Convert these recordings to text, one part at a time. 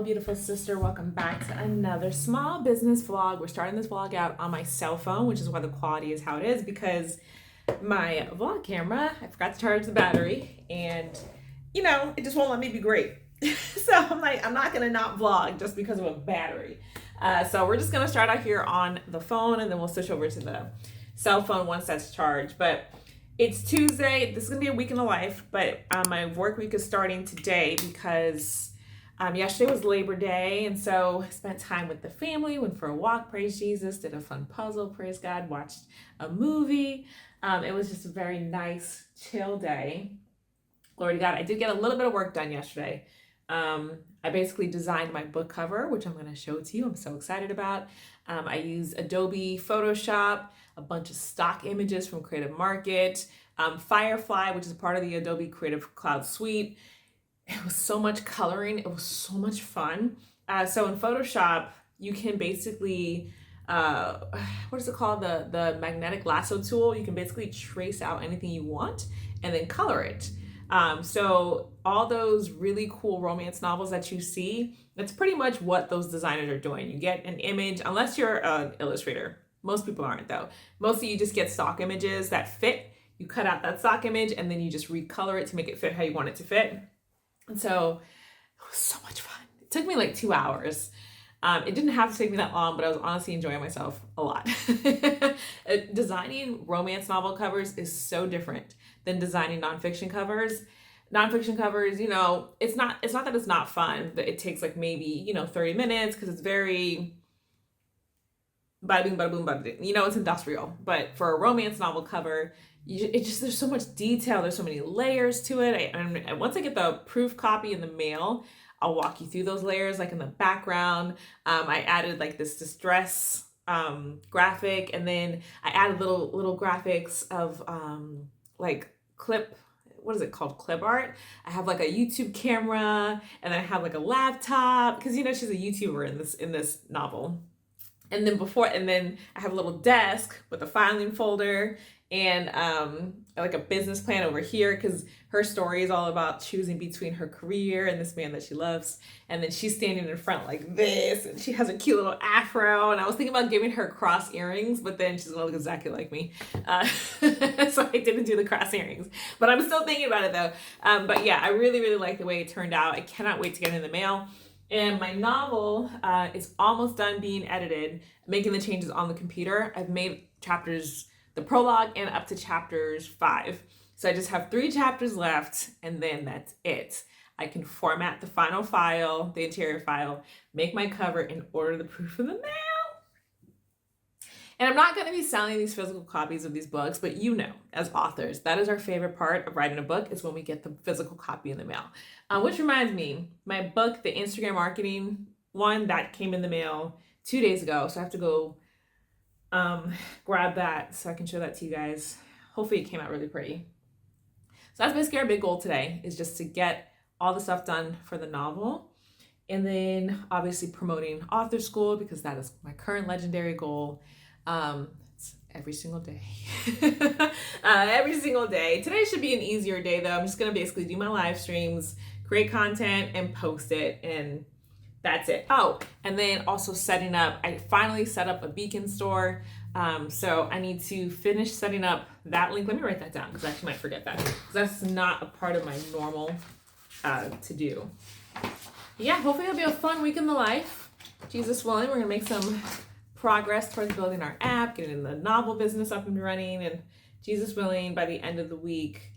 Hello, beautiful sister. Welcome back to another small business vlog. We're starting this vlog out on my cell phone, which is why the quality is how it is, because my vlog camera, I forgot to charge the battery, and it just won't let me be great. So I'm like, I'm not gonna not vlog just because of a battery. So we're just gonna start out here on the phone, and then we'll switch over to the cell phone once that's charged. But it's Tuesday. This is gonna be a week in the life, but my work week is starting today because yesterday was Labor Day, and so I spent time with the family, went for a walk, praise Jesus, did a fun puzzle, praise God, watched a movie. It was just a very nice, chill day. Glory to God. I did get a little bit of work done yesterday. I basically designed my book cover, which I'm going to show to you. I'm so excited about. I used Adobe Photoshop, a bunch of stock images from Creative Market, Firefly, which is part of the Adobe Creative Cloud Suite. It was so much coloring. It was so much fun. So in Photoshop, you can basically, what is it called? The magnetic lasso tool. You can basically trace out anything you want and then color it. So all those really cool romance novels that you see, that's pretty much what those designers are doing. You get an image, unless you're an illustrator. Most people aren't though. Mostly you just get stock images that fit. You cut out that stock image and then you just recolor it to make it fit how you want it to fit. And so it was so much fun. It took me like 2 hours. It didn't have to take me that long, but I was honestly enjoying myself a lot. Designing romance novel covers is so different than designing nonfiction covers. Nonfiction covers, it's not that it's not fun, but it takes like maybe, 30 minutes because it's very bada bing, bada boom, bada ding. It's industrial. But for a romance novel cover, there's so much detail. There's so many layers to it. And once I get the proof copy in the mail, I'll walk you through those layers. Like in the background, I added like this distress graphic, and then I added little graphics of like what is it called? Clip art. I have like a YouTube camera, and then I have like a laptop because she's a YouTuber in this novel. And then I have a little desk with a filing folder and like a business plan over here because her story is all about choosing between her career and this man that she loves. And then she's standing in front like this, and she has a cute little afro. And I was thinking about giving her cross earrings, but then she's gonna look exactly like me. So I didn't do the cross earrings, but I'm still thinking about it though. But yeah, I really, really like the way it turned out. I cannot wait to get it in the mail. And my novel is almost done being edited, making the changes on the computer. I've made chapters, the prologue and up to chapters 5. So I just have 3 chapters left, and then that's it. I can format the final file, the interior file, make my cover, and order the proof in the mail. And I'm not going to be selling these physical copies of these books, but as authors, that is our favorite part of writing a book, is when we get the physical copy in the mail. Which reminds me, my book, the Instagram marketing one, that came in the mail 2 days ago. So I have to go grab that so I can show that to you guys. Hopefully it came out really pretty. So that's basically our big goal today, is just to get all the stuff done for the novel. And then obviously promoting author school, because that is my current legendary goal. It's every single day. Every single day. Today should be an easier day though. I'm just gonna basically do my live streams, create content, and post it, and that's it. Oh, and then also setting up, I finally set up a Beacon store. So I need to finish setting up that link. Let me write that down because I actually might forget that, because that's not a part of my normal to do. Yeah, hopefully it'll be a fun week in the life. Jesus willing, we're gonna make some progress towards building our app, getting the novel business up and running, and Jesus willing, by the end of the week,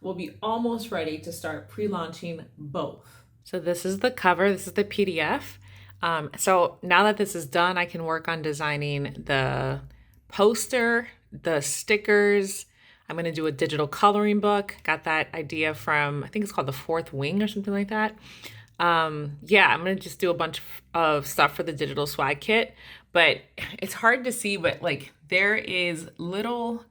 we'll be almost ready to start pre-launching both. So this is the cover, this is the PDF. So now that this is done, I can work on designing the poster, the stickers. I'm gonna do a digital coloring book. Got that idea from, I think it's called The Fourth Wing or something like that. Yeah, I'm gonna just do a bunch of stuff for the digital swag kit, but it's hard to see, but like there is little,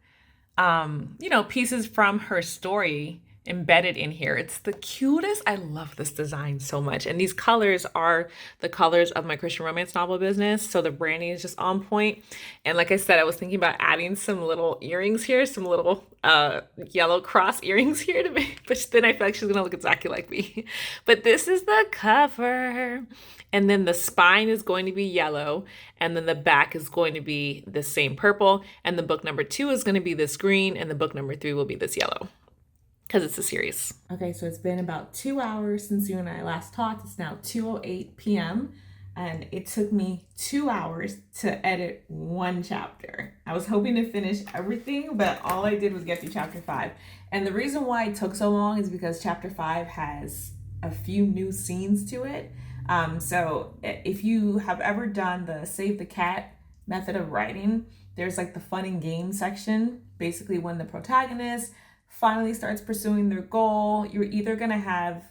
pieces from her story embedded in here. It's the cutest. I love this design so much. And these colors are the colors of my Christian romance novel business. So the branding is just on point. And like I said, I was thinking about adding some little earrings here, some little yellow cross earrings here to make, but then I feel like she's gonna look exactly like me. But this is the cover. And then the spine is going to be yellow, and then the back is going to be the same purple, and the book number 2 is going to be this green, and the book number 3 will be this yellow, because it's a series. Okay, so it's been about 2 hours since you and I last talked. It's now 2:08 p.m., and it took me 2 hours to edit one chapter. I was hoping to finish everything, but all I did was get through chapter 5. And the reason why it took so long is because chapter 5 has a few new scenes to it. So if you have ever done the save the cat method of writing, there's like the fun and games section. Basically, when the protagonist finally starts pursuing their goal, you're either going to have,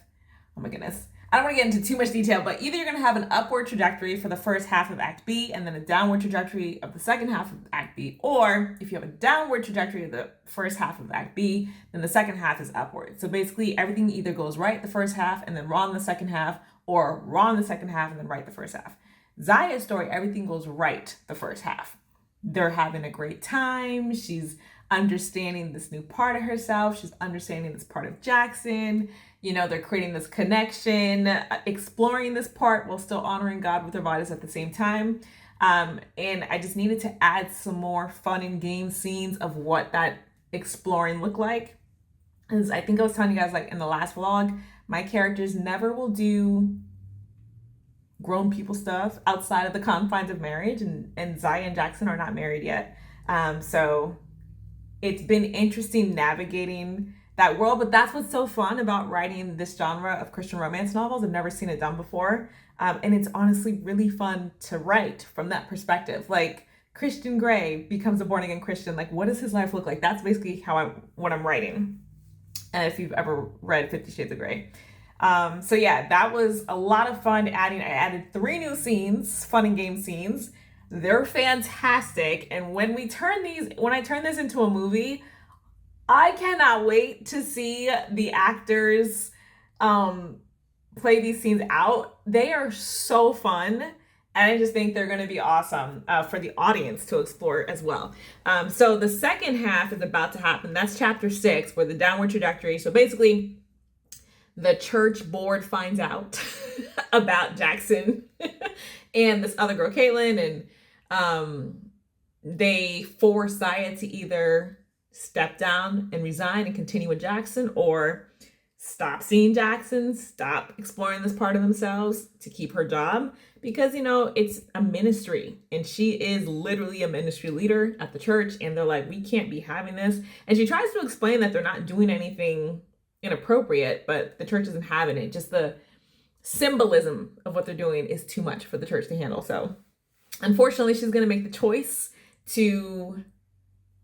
oh my goodness, I don't want to get into too much detail, but either you're going to have an upward trajectory for the first half of Act B and then a downward trajectory of the second half of Act B. Or if you have a downward trajectory of the first half of Act B, then the second half is upward. So basically everything either goes right the first half and then wrong the second half, or wrong the second half and then right the first half. Zaya's story, everything goes right the first half. They're having a great time. She's understanding this new part of herself. She's understanding this part of Jackson. You know, they're creating this connection, exploring this part while still honoring God with their bodies at the same time. And I just needed to add some more fun and game scenes of what that exploring looked like. As I think I was telling you guys, like in the last vlog, my characters never will do grown people stuff outside of the confines of marriage, and Zaya and Jackson are not married yet. So it's been interesting navigating that world, but that's what's so fun about writing this genre of Christian romance novels. I've never seen it done before. And it's honestly really fun to write from that perspective. Like Christian Grey becomes a born again Christian. Like, what does his life look like? That's basically what I'm writing. If you've ever read 50 Shades of Grey. So yeah, that was a lot of fun I added 3 new scenes, fun and game scenes. They're fantastic. And when I turn this into a movie, I cannot wait to see the actors play these scenes out. They are so fun. And I just think they're going to be awesome for the audience to explore as well. So the second half is about to happen. That's chapter 6, where the downward trajectory. So basically, the church board finds out about Jackson and this other girl, Caitlin, and they force Zaya to either step down and resign and continue with Jackson, or stop seeing Jackson, stop exploring this part of themselves to keep her job. Because, you know, it's a ministry and she is literally a ministry leader at the church, and they're like, we can't be having this. And she tries to explain that they're not doing anything inappropriate, but the church isn't having it. Just the symbolism of what they're doing is too much for the church to handle. So unfortunately, she's going to make the choice to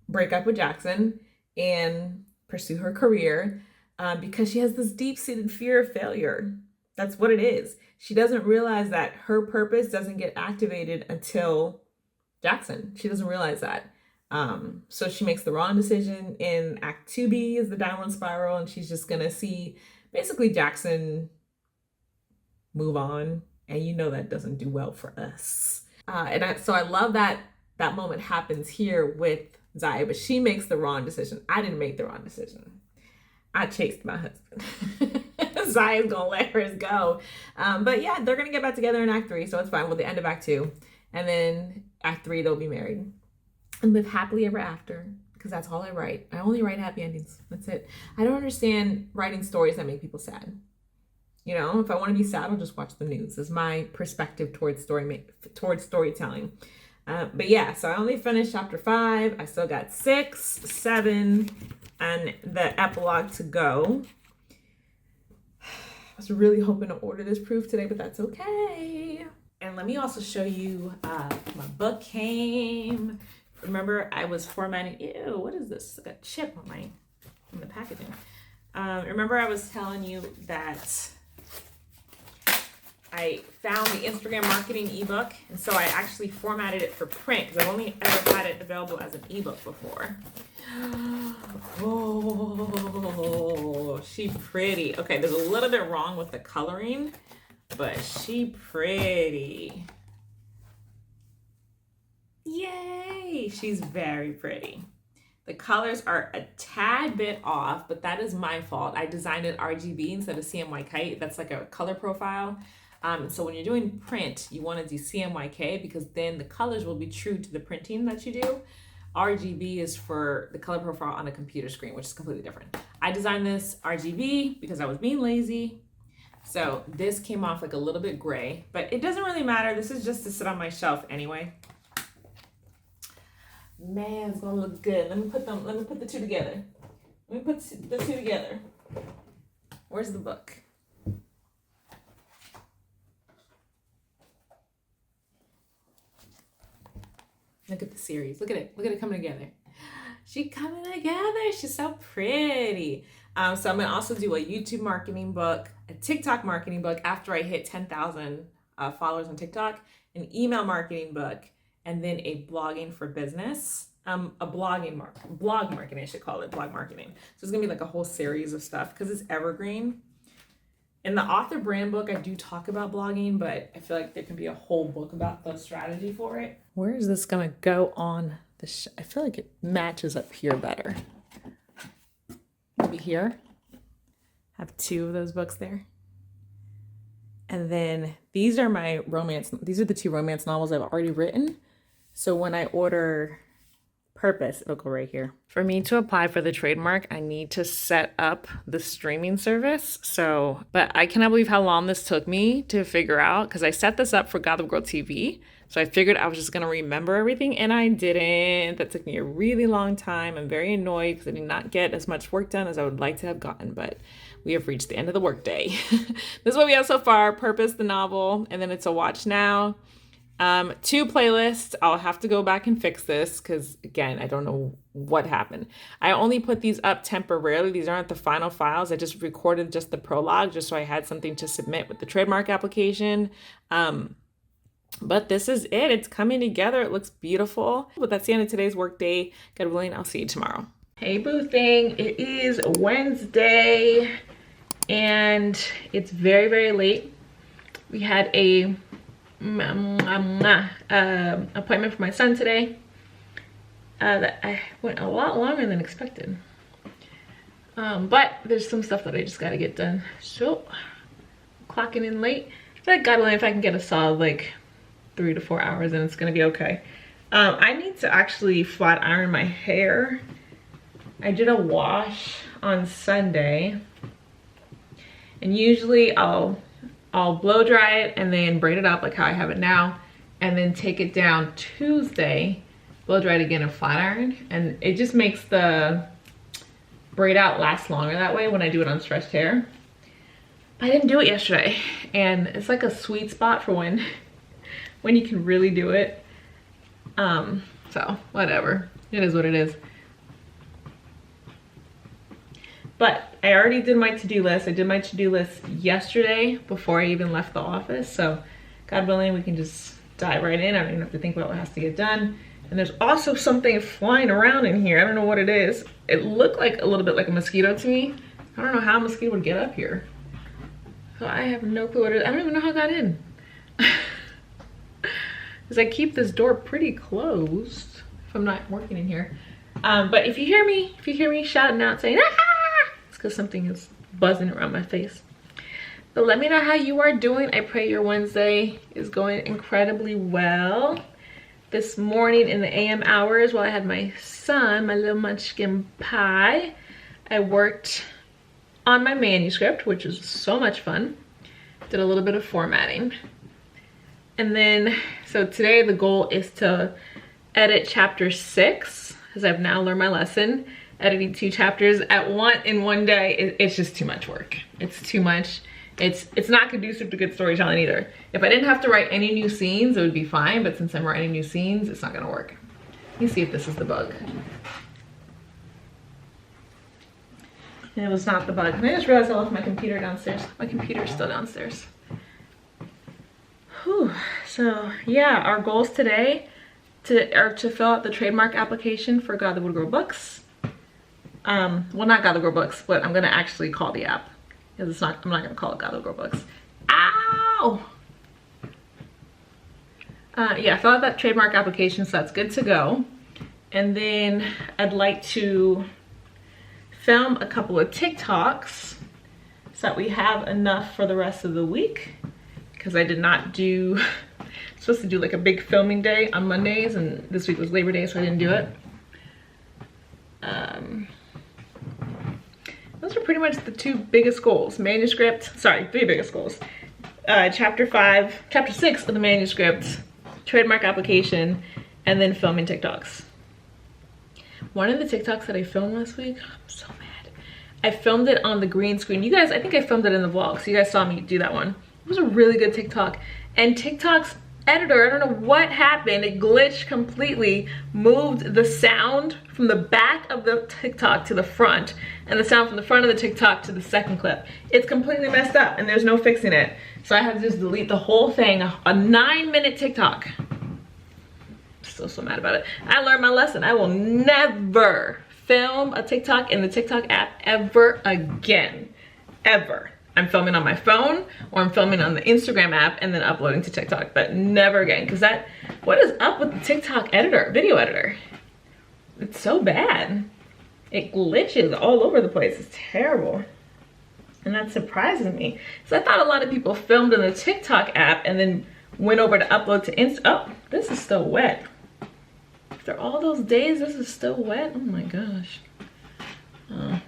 break up with Jackson and pursue her career because she has this deep-seated fear of failure. That's what it is. She doesn't realize that her purpose doesn't get activated until Jackson. She doesn't realize that. So she makes the wrong decision in Act 2B is the downward spiral, and she's just going to see basically Jackson move on. And you know that doesn't do well for us. So I love that that moment happens here with Zaya, but she makes the wrong decision. I didn't make the wrong decision. I chased my husband. Zaya's gonna let hers go. But yeah, they're gonna get back together in Act 3, so it's fine. Well, the end of Act 2. And then Act 3, they'll be married and live happily ever after, because that's all I write. I only write happy endings. That's it. I don't understand writing stories that make people sad. You know, if I want to be sad, I'll just watch the news. Is my perspective towards storytelling. But yeah, so I only finished chapter 5. I still got 6, 7, and the epilogue to go. I was really hoping to order this proof today, but that's okay. And let me also show you my book came. Remember, I was formatting. Ew, what is this? Like a chip on the packaging. Remember, I was telling you that I found the Instagram marketing ebook, and so I actually formatted it for print because I've only ever had it available as an ebook before. Oh, she pretty. Okay, there's a little bit wrong with the coloring, but she pretty. Yay! She's very pretty. The colors are a tad bit off, but that is my fault. I designed it RGB instead of CMYK. That's like a color profile. So when you're doing print, you want to do CMYK because then the colors will be true to the printing that you do. RGB is for the color profile on a computer screen, which is completely different. I designed this RGB because I was being lazy. So this came off like a little bit gray, but it doesn't really matter. This is just to sit on my shelf anyway. Man, it's gonna look good. Let me put the two together. Let me put the two together. Where's the book? Look at the series. Look at it. Look at it coming together. She's coming together. She's so pretty. So I'm gonna also do a YouTube marketing book, a TikTok marketing book after I hit 10,000 followers on TikTok, an email marketing book, and then a blogging for business, blog marketing, I should call it blog marketing. So it's gonna be like a whole series of stuff because it's evergreen. In the author brand book, I do talk about blogging, but I feel like there can be a whole book about the strategy for it. Where is this gonna go on the I feel like it matches up here better. Maybe here. Have two of those books there. And then these are my romance. These are the two romance novels I've already written. So when I order Purpose, it'll go right here. For me to apply for the trademark, I need to set up the streaming service. But I cannot believe how long this took me to figure out because I set this up for God of Girl TV. So I figured I was just going to remember everything and I didn't. That took me a really long time. I'm very annoyed because I did not get as much work done as I would like to have gotten, but we have reached the end of the workday. This is what we have so far. Purpose, the novel, and then it's a watch now. 2 playlists. I'll have to go back and fix this because, again, I don't know what happened. I only put these up temporarily. These aren't the final files. I just recorded just the prologue just so I had something to submit with the trademark application. But this is it. It's coming together. It looks beautiful. But that's the end of today's workday. God willing, I'll see you tomorrow. Hey, boo thing. It is Wednesday and it's very, very late. We had a appointment for my son today that I went a lot longer than expected, but there's some stuff that I just got to get done, so clocking in late. I feel like God willing, if I can get a solid like 3 to 4 hours, then it's gonna be okay. I need to actually flat iron my hair. I did a wash on Sunday and usually I'll blow dry it and then braid it up like how I have it now, and then take it down Tuesday, blow dry it again and flat iron, and it just makes the braid out last longer that way when I do it on stretched hair. I didn't do it yesterday, and it's like a sweet spot for when you can really do it. So whatever, it is what it is. But I already did my to-do list. I did my to-do list yesterday before I even left the office. So God willing, we can just dive right in. I don't even have to think about what has to get done. And there's also something flying around in here. I don't know what it is. It looked like a little bit like a mosquito to me. I don't know how a mosquito would get up here. So I have no clue what it is. I don't even know how it got in. Because I keep this door pretty closed if I'm not working in here. But if you hear me shouting out saying, ah! Because something is buzzing around my face. But let me know how you are doing. I pray your Wednesday is going incredibly well. This morning in the AM hours while I had my son, my little munchkin pie, I worked on my manuscript, which was so much fun. Did a little bit of formatting. And then, so today the goal is to edit chapter 6, because I've now learned my lesson. Editing 2 chapters in one day, it's just too much work. It's too much. It's not conducive to good storytelling either. If I didn't have to write any new scenes, it would be fine, but since I'm writing new scenes, it's not gonna work. Let me see if this is the bug. It was not the bug. And I just realized I left my computer downstairs. My computer's still downstairs. Whew. So yeah, our goals today are to fill out the trademark application for God the Wood Girl Books. well, not Gotta Grow Books, but I'm gonna actually call the app. Because it's not, I'm not gonna call it Gotta Grow Books. Ow! Yeah, I filled out that trademark application, so that's good to go. And then I'd like to film a couple of TikToks so that we have enough for the rest of the week. Because I did not do, I'm supposed to do like a big filming day on Mondays, and this week was Labor Day, so I didn't do it. Those are pretty much the two biggest goals. Manuscript, sorry, three biggest goals. Chapter 6 of the manuscript, trademark application, and then filming TikToks. One of the TikToks that I filmed last week, I'm so mad. I filmed it on the green screen. You guys, I think I filmed it in the vlog, so you guys saw me do that one. It was a really good TikTok. And TikTok's editor, I don't know what happened, it glitched completely, moved the sound from the back of the TikTok to the front, and the sound from the front of the TikTok to the second clip. It's completely messed up, and there's no fixing it. So I had to just delete the whole thing, a 9-minute TikTok. Still so mad about it. I learned my lesson. I will never film a TikTok in the TikTok app ever again. Ever. I'm filming on my phone, or I'm filming on the Instagram app and then uploading to TikTok, but never again. Because that, what is up with the TikTok editor, video editor? It's so bad. It glitches all over the place. It's terrible. And that surprises me. So I thought a lot of people filmed in the TikTok app and then went over to upload to Insta. Oh, this is still wet. After all those days, this is still wet. Oh my gosh.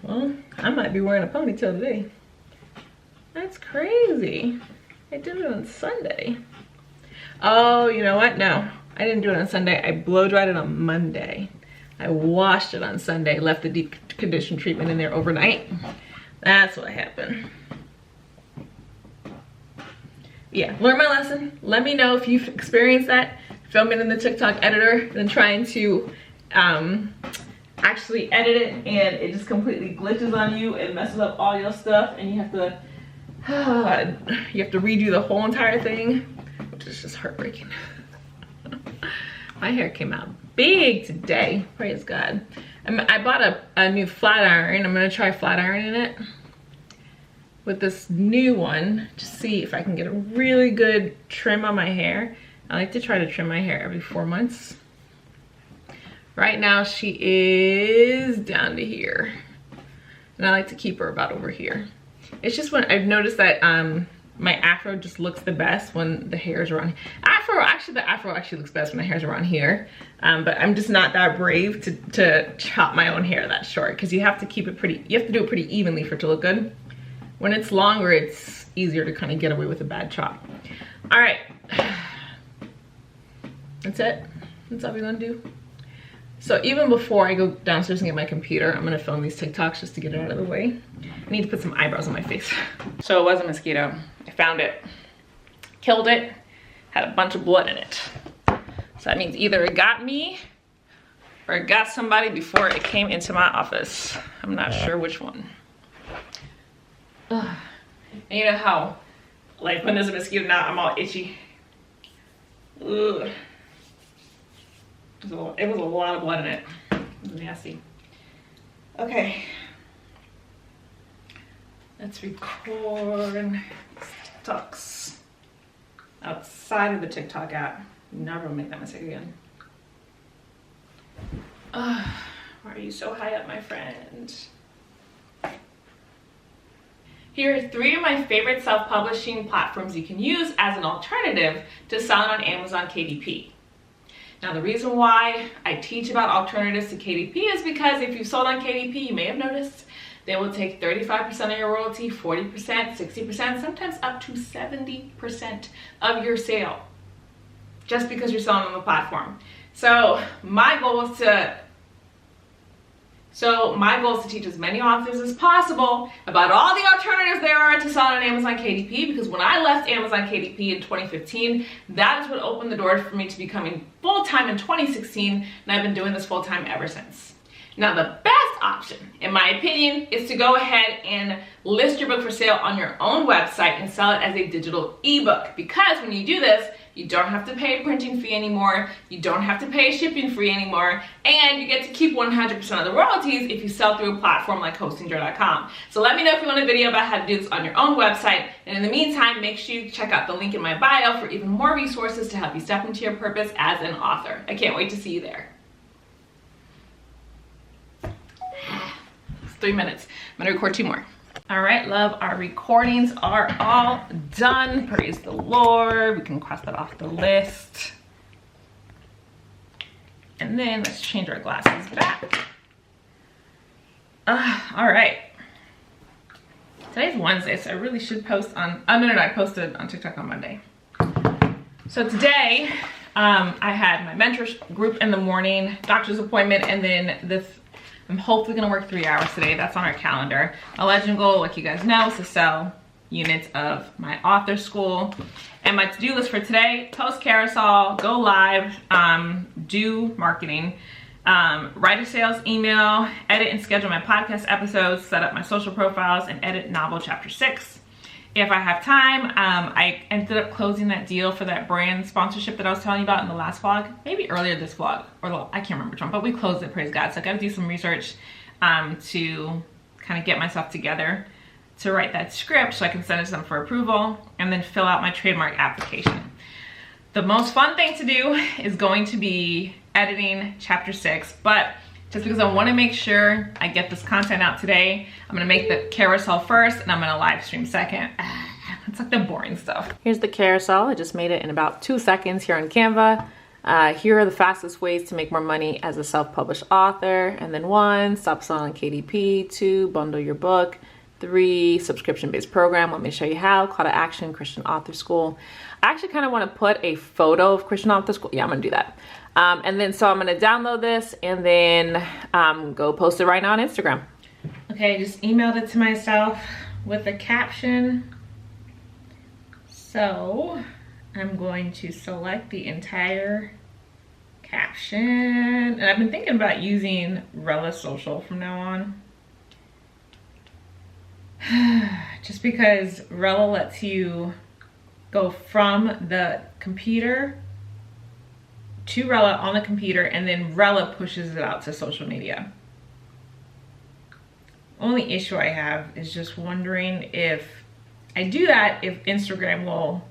Well, I might be wearing a ponytail today. That's crazy. I did it on Sunday. Oh, you know what? No, I didn't do it on Sunday. I blow dried it on Monday. I washed it on Sunday, left the deep condition treatment in there overnight. That's what happened. Yeah, learn my lesson. Let me know if you've experienced that, filming in the TikTok editor, then trying to actually edit it, and it just completely glitches on you. It messes up all your stuff, and you have to redo the whole entire thing, which is just heartbreaking. My hair came out big today, praise God. I bought a new flat iron. I'm gonna try flat ironing it with this new one to see if I can get a really good trim on my hair. I like to try to trim my hair every 4 months. Right now she is down to here, and I like to keep her about over here. It's just when I've noticed that my afro just looks the best when the hair is around. The afro actually looks best when the hair's around here. But I'm just not that brave to chop my own hair that short, because you have to keep it pretty, you have to do it pretty evenly for it to look good. When it's longer, it's easier to kind of get away with a bad chop. All right, that's it. That's all we're gonna do. So even before I go downstairs and get my computer, I'm gonna film these TikToks just to get it out of the way. I need to put some eyebrows on my face. So it was a mosquito. I found it, killed it, had a bunch of blood in it. So that means either it got me or it got somebody before it came into my office. I'm not sure which one. Ugh. And you know how, like when there's a mosquito now, I'm all itchy. Ugh. It was a lot of blood in it. It was nasty. Okay. Let's record TikToks outside of the TikTok app. Never make that mistake again. Why are you so high up, my friend? Here are 3 of my favorite self-publishing platforms you can use as an alternative to selling on Amazon KDP. Now, the reason why I teach about alternatives to KDP is because if you've sold on KDP, you may have noticed they will take 35% of your royalty, 40%, 60%, sometimes up to 70% of your sale, just because you're selling on the platform. So my goal is to teach as many authors as possible about all the alternatives there are to selling on Amazon KDP, because when I left Amazon KDP in 2015, that is what opened the doors for me to becoming full-time in 2016, and I've been doing this full-time ever since. Now, the best option, in my opinion, is to go ahead and list your book for sale on your own website and sell it as a digital ebook. Because when you do this, you don't have to pay a printing fee anymore, you don't have to pay a shipping fee anymore, and you get to keep 100% of the royalties if you sell through a platform like hostingjoy.com. So let me know if you want a video about how to do this on your own website, and in the meantime, make sure you check out the link in my bio for even more resources to help you step into your purpose as an author. I can't wait to see you there. It's 3 minutes. I'm gonna record 2 more. All right, love, our recordings are all done. Praise the Lord. We can cross that off the list. And then let's change our glasses back. All right. Today's Wednesday, so I really should post on, no, I posted on TikTok on Monday. So today, I had my mentors group in the morning, doctor's appointment, and then I'm hopefully gonna work 3 hours today. That's on our calendar. My legend goal, like you guys know, is to sell units of my author school. And my to-do list for today: post carousel, go live, do marketing, write a sales email, edit and schedule my podcast episodes, set up my social profiles, and edit novel chapter 6. If I have time, I ended up closing that deal for that brand sponsorship that I was telling you about in the last vlog, maybe earlier this vlog, or I can't remember which one, but we closed it, praise God. So I gotta do some research to kind of get myself together to write that script so I can send it to them for approval and then fill out my trademark application. The most fun thing to do is going to be editing chapter 6, but just because I want to make sure I get this content out today, I'm going to make the carousel first and I'm going to live stream second. It's like the boring stuff. Here's the carousel. I just made it in about 2 seconds here on Canva. Here are the fastest ways to make more money as a self-published author. And then 1, stop selling on KDP. 2, bundle your book. 3, subscription-based program. Let me show you how. Call to action, Christian Author School. I actually kind of want to put a photo of Christian Author School. Yeah, I'm going to do that. And then so I'm going to download this and then go post it right now on Instagram. Okay, I just emailed it to myself with a caption. So I'm going to select the entire caption. And I've been thinking about using Rella Social from now on. Just because Rella lets you go from the computer to Rella on the computer, and then Rella pushes it out to social media. Only issue I have is just wondering if I do that, if Instagram will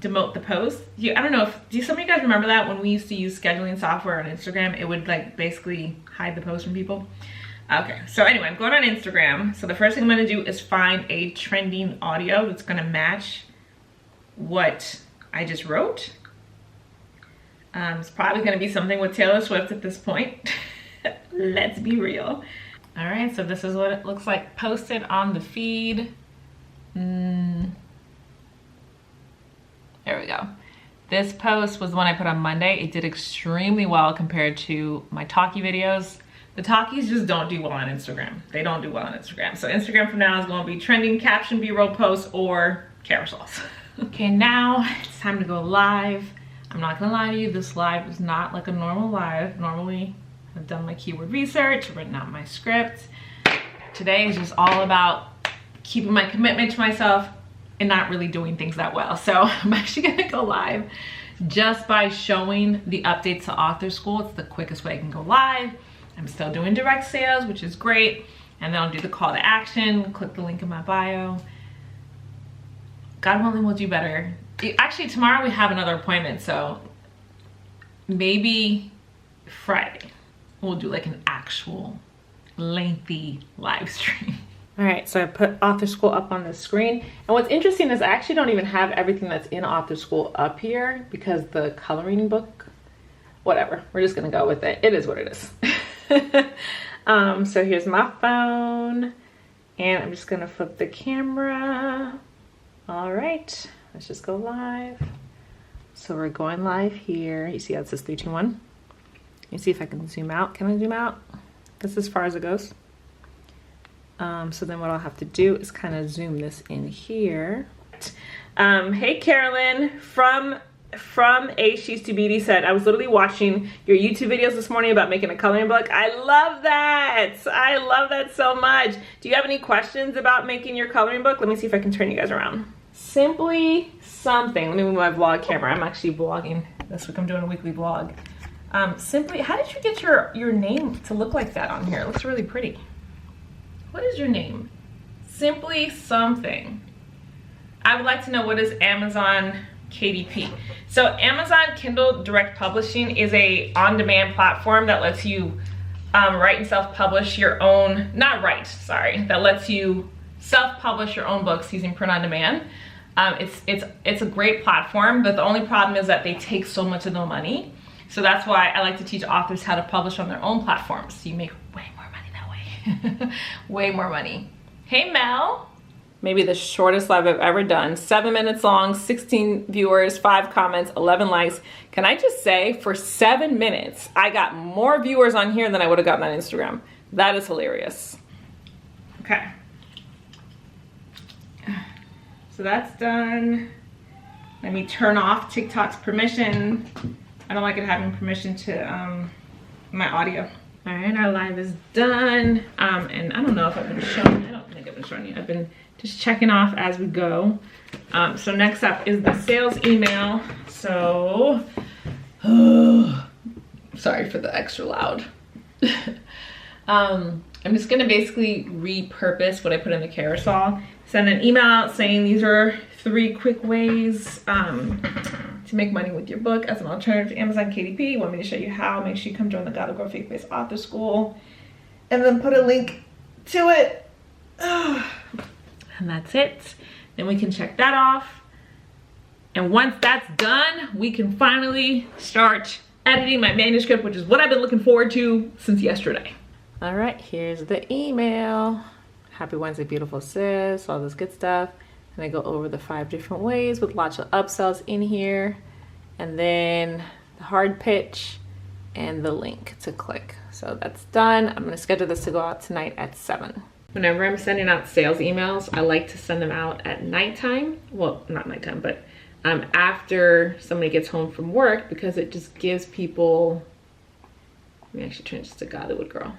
demote the post. I don't know, do some of you guys remember that when we used to use scheduling software on Instagram, it would like basically hide the post from people? Okay, so anyway, I'm going on Instagram. So the first thing I'm gonna do is find a trending audio that's gonna match what I just wrote. It's probably gonna be something with Taylor Swift at this point. Let's be real. All right, so this is what it looks like posted on the feed. There we go. This post was the one I put on Monday. It did extremely well compared to my talkie videos. The talkies just don't do well on Instagram. They don't do well on Instagram. So Instagram from now is gonna be trending caption B-roll posts or carousels. Okay, now it's time to go live. I'm not gonna lie to you, this live is not like a normal live. Normally, I've done my keyword research, written out my script. Today is just all about keeping my commitment to myself and not really doing things that well. So I'm actually gonna go live just by showing the updates to Author School. It's the quickest way I can go live. I'm still doing direct sales, which is great. And then I'll do the call to action, click the link in my bio. God willing, we'll do better. Actually, tomorrow we have another appointment, so maybe Friday we'll do like an actual lengthy live stream. All right, so I put Author School up on the screen. And what's interesting is I actually don't even have everything that's in Author School up here because the coloring book, whatever, we're just gonna go with it. It is what it is. So here's my phone and I'm just gonna flip the camera. All right, let's just go live. So we're going live here. You see how it says 3, 2, 1? Let me see if I can zoom out. Can I zoom out? That's as far as it goes. So then what I'll have to do is kind of zoom this in here. Hey Carolyn from from She's Too Beauty said, I was literally watching your YouTube videos this morning about making a coloring book. I love that. I love that so much. Do you have any questions about making your coloring book? Let me see if I can turn you guys around. Simply Something. Let me move my vlog camera. I'm actually vlogging this week. I'm doing a weekly vlog. Simply, how did you get your name to look like that on here? It looks really pretty. What is your name? Simply Something. I would like to know, what is Amazon KDP? So Amazon Kindle Direct Publishing is a on-demand platform that lets you write and self-publish your own, that lets you self-publish your own books using print on demand. It's a great platform, but the only problem is that they take so much of the money. So that's why I like to teach authors how to publish on their own platforms. You make way more money that way. Way more money. Hey Mel. Maybe the shortest live I've ever done. 7 minutes long, 16 viewers, 5 comments, 11 likes. Can I just say, for 7 minutes, I got more viewers on here than I would have gotten on Instagram. That is hilarious. Okay. So that's done. Let me turn off TikTok's permission. I don't like it having permission to my audio. All right, our live is done. And I don't know if I've been showing, I don't think I've been showing you. I've been just checking off as we go. So next up is the sales email. So, sorry for the extra loud. I'm just gonna basically repurpose what I put in the carousel. Send an email out saying these are 3 quick ways to make money with your book as an alternative to Amazon KDP. Want me to show you how? Make sure you come join the Gotta Grow Faith-Based Author School. And then put a link to it. And that's it. Then we can check that off. And once that's done, we can finally start editing my manuscript, which is what I've been looking forward to since yesterday. All right, here's the email. Happy Wednesday, beautiful sis, all this good stuff. And I go over the 5 different ways with lots of upsells in here. And then the hard pitch and the link to click. So that's done. I'm gonna schedule this to go out tonight at 7. Whenever I'm sending out sales emails, I like to send them out at nighttime. Well, not nighttime, but after somebody gets home from work, because it just gives people, let me actually turn this to Godlywood Girl.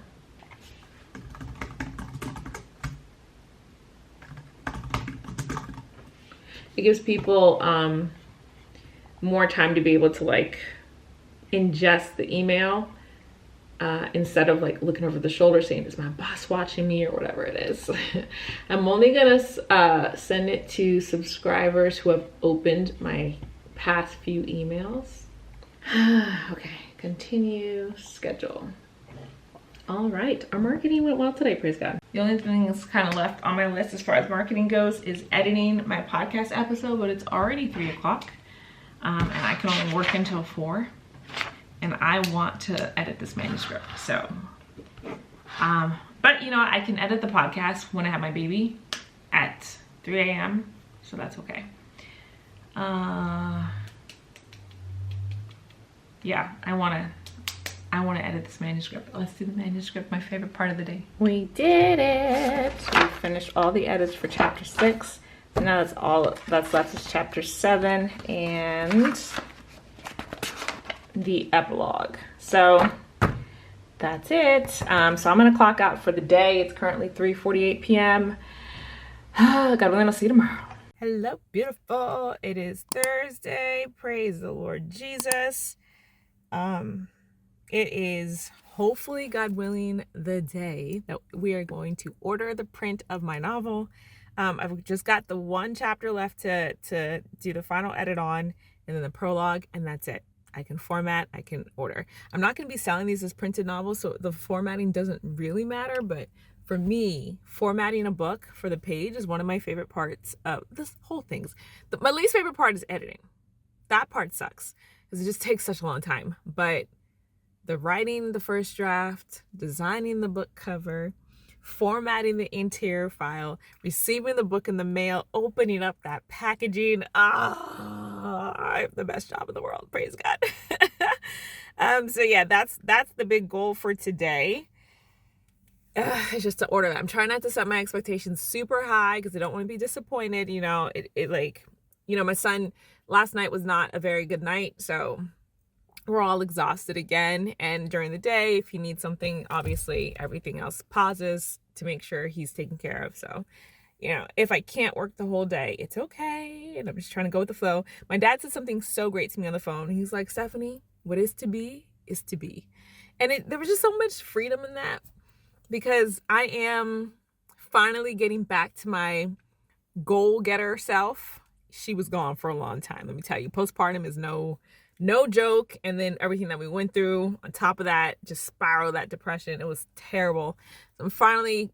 It gives people more time to be able to like ingest the email instead of like looking over the shoulder saying, is my boss watching me or whatever it is. I'm only gonna send it to subscribers who have opened my past few emails. Okay, continue, schedule. All right, our marketing went well today, praise God. The only thing that's kind of left on my list as far as marketing goes is editing my podcast episode, but it's already 3 o'clock and I can only work until 4. And I want to edit this manuscript, so. But you know, I can edit the podcast when I have my baby at 3 a.m., so that's okay. Yeah, I wanna edit this manuscript. Let's do the manuscript, my favorite part of the day. We did it. We finished all the edits for chapter 6. So now that's all that's left is chapter 7 and the epilogue. So that's it. So I'm gonna clock out for the day. It's currently 3:48 p.m. God willing, I'll see you tomorrow. Hello, beautiful. It is Thursday. Praise the Lord Jesus. It is hopefully, God willing, the day that we are going to order the print of my novel. I've just got the 1 chapter left to do the final edit on, and then the prologue, and that's it. I can format, I can order. I'm not going to be selling these as printed novels, so the formatting doesn't really matter, but for me, formatting a book for the page is one of my favorite parts of this whole thing. My least favorite part is editing. That part sucks, because it just takes such a long time, but the writing the first draft, designing the book cover, formatting the interior file, receiving the book in the mail, opening up that packaging. I have the best job in the world. Praise God. So yeah, that's the big goal for today. It's just to order that. I'm trying not to set my expectations super high because I don't want to be disappointed. You know, it like, you know, my son last night was not a very good night, so we're all exhausted again. And during the day, if he needs something, obviously everything else pauses to make sure he's taken care of. So, you know, if I can't work the whole day, it's okay. And I'm just trying to go with the flow. My dad said something so great to me on the phone. He's like, Stephanie, what is to be is to be. And there was just so much freedom in that, because I am finally getting back to my goal getter self. She was gone for a long time. Let me tell you, postpartum is no joke. And then everything that we went through on top of that, just spiraled that depression. It was terrible. So I'm finally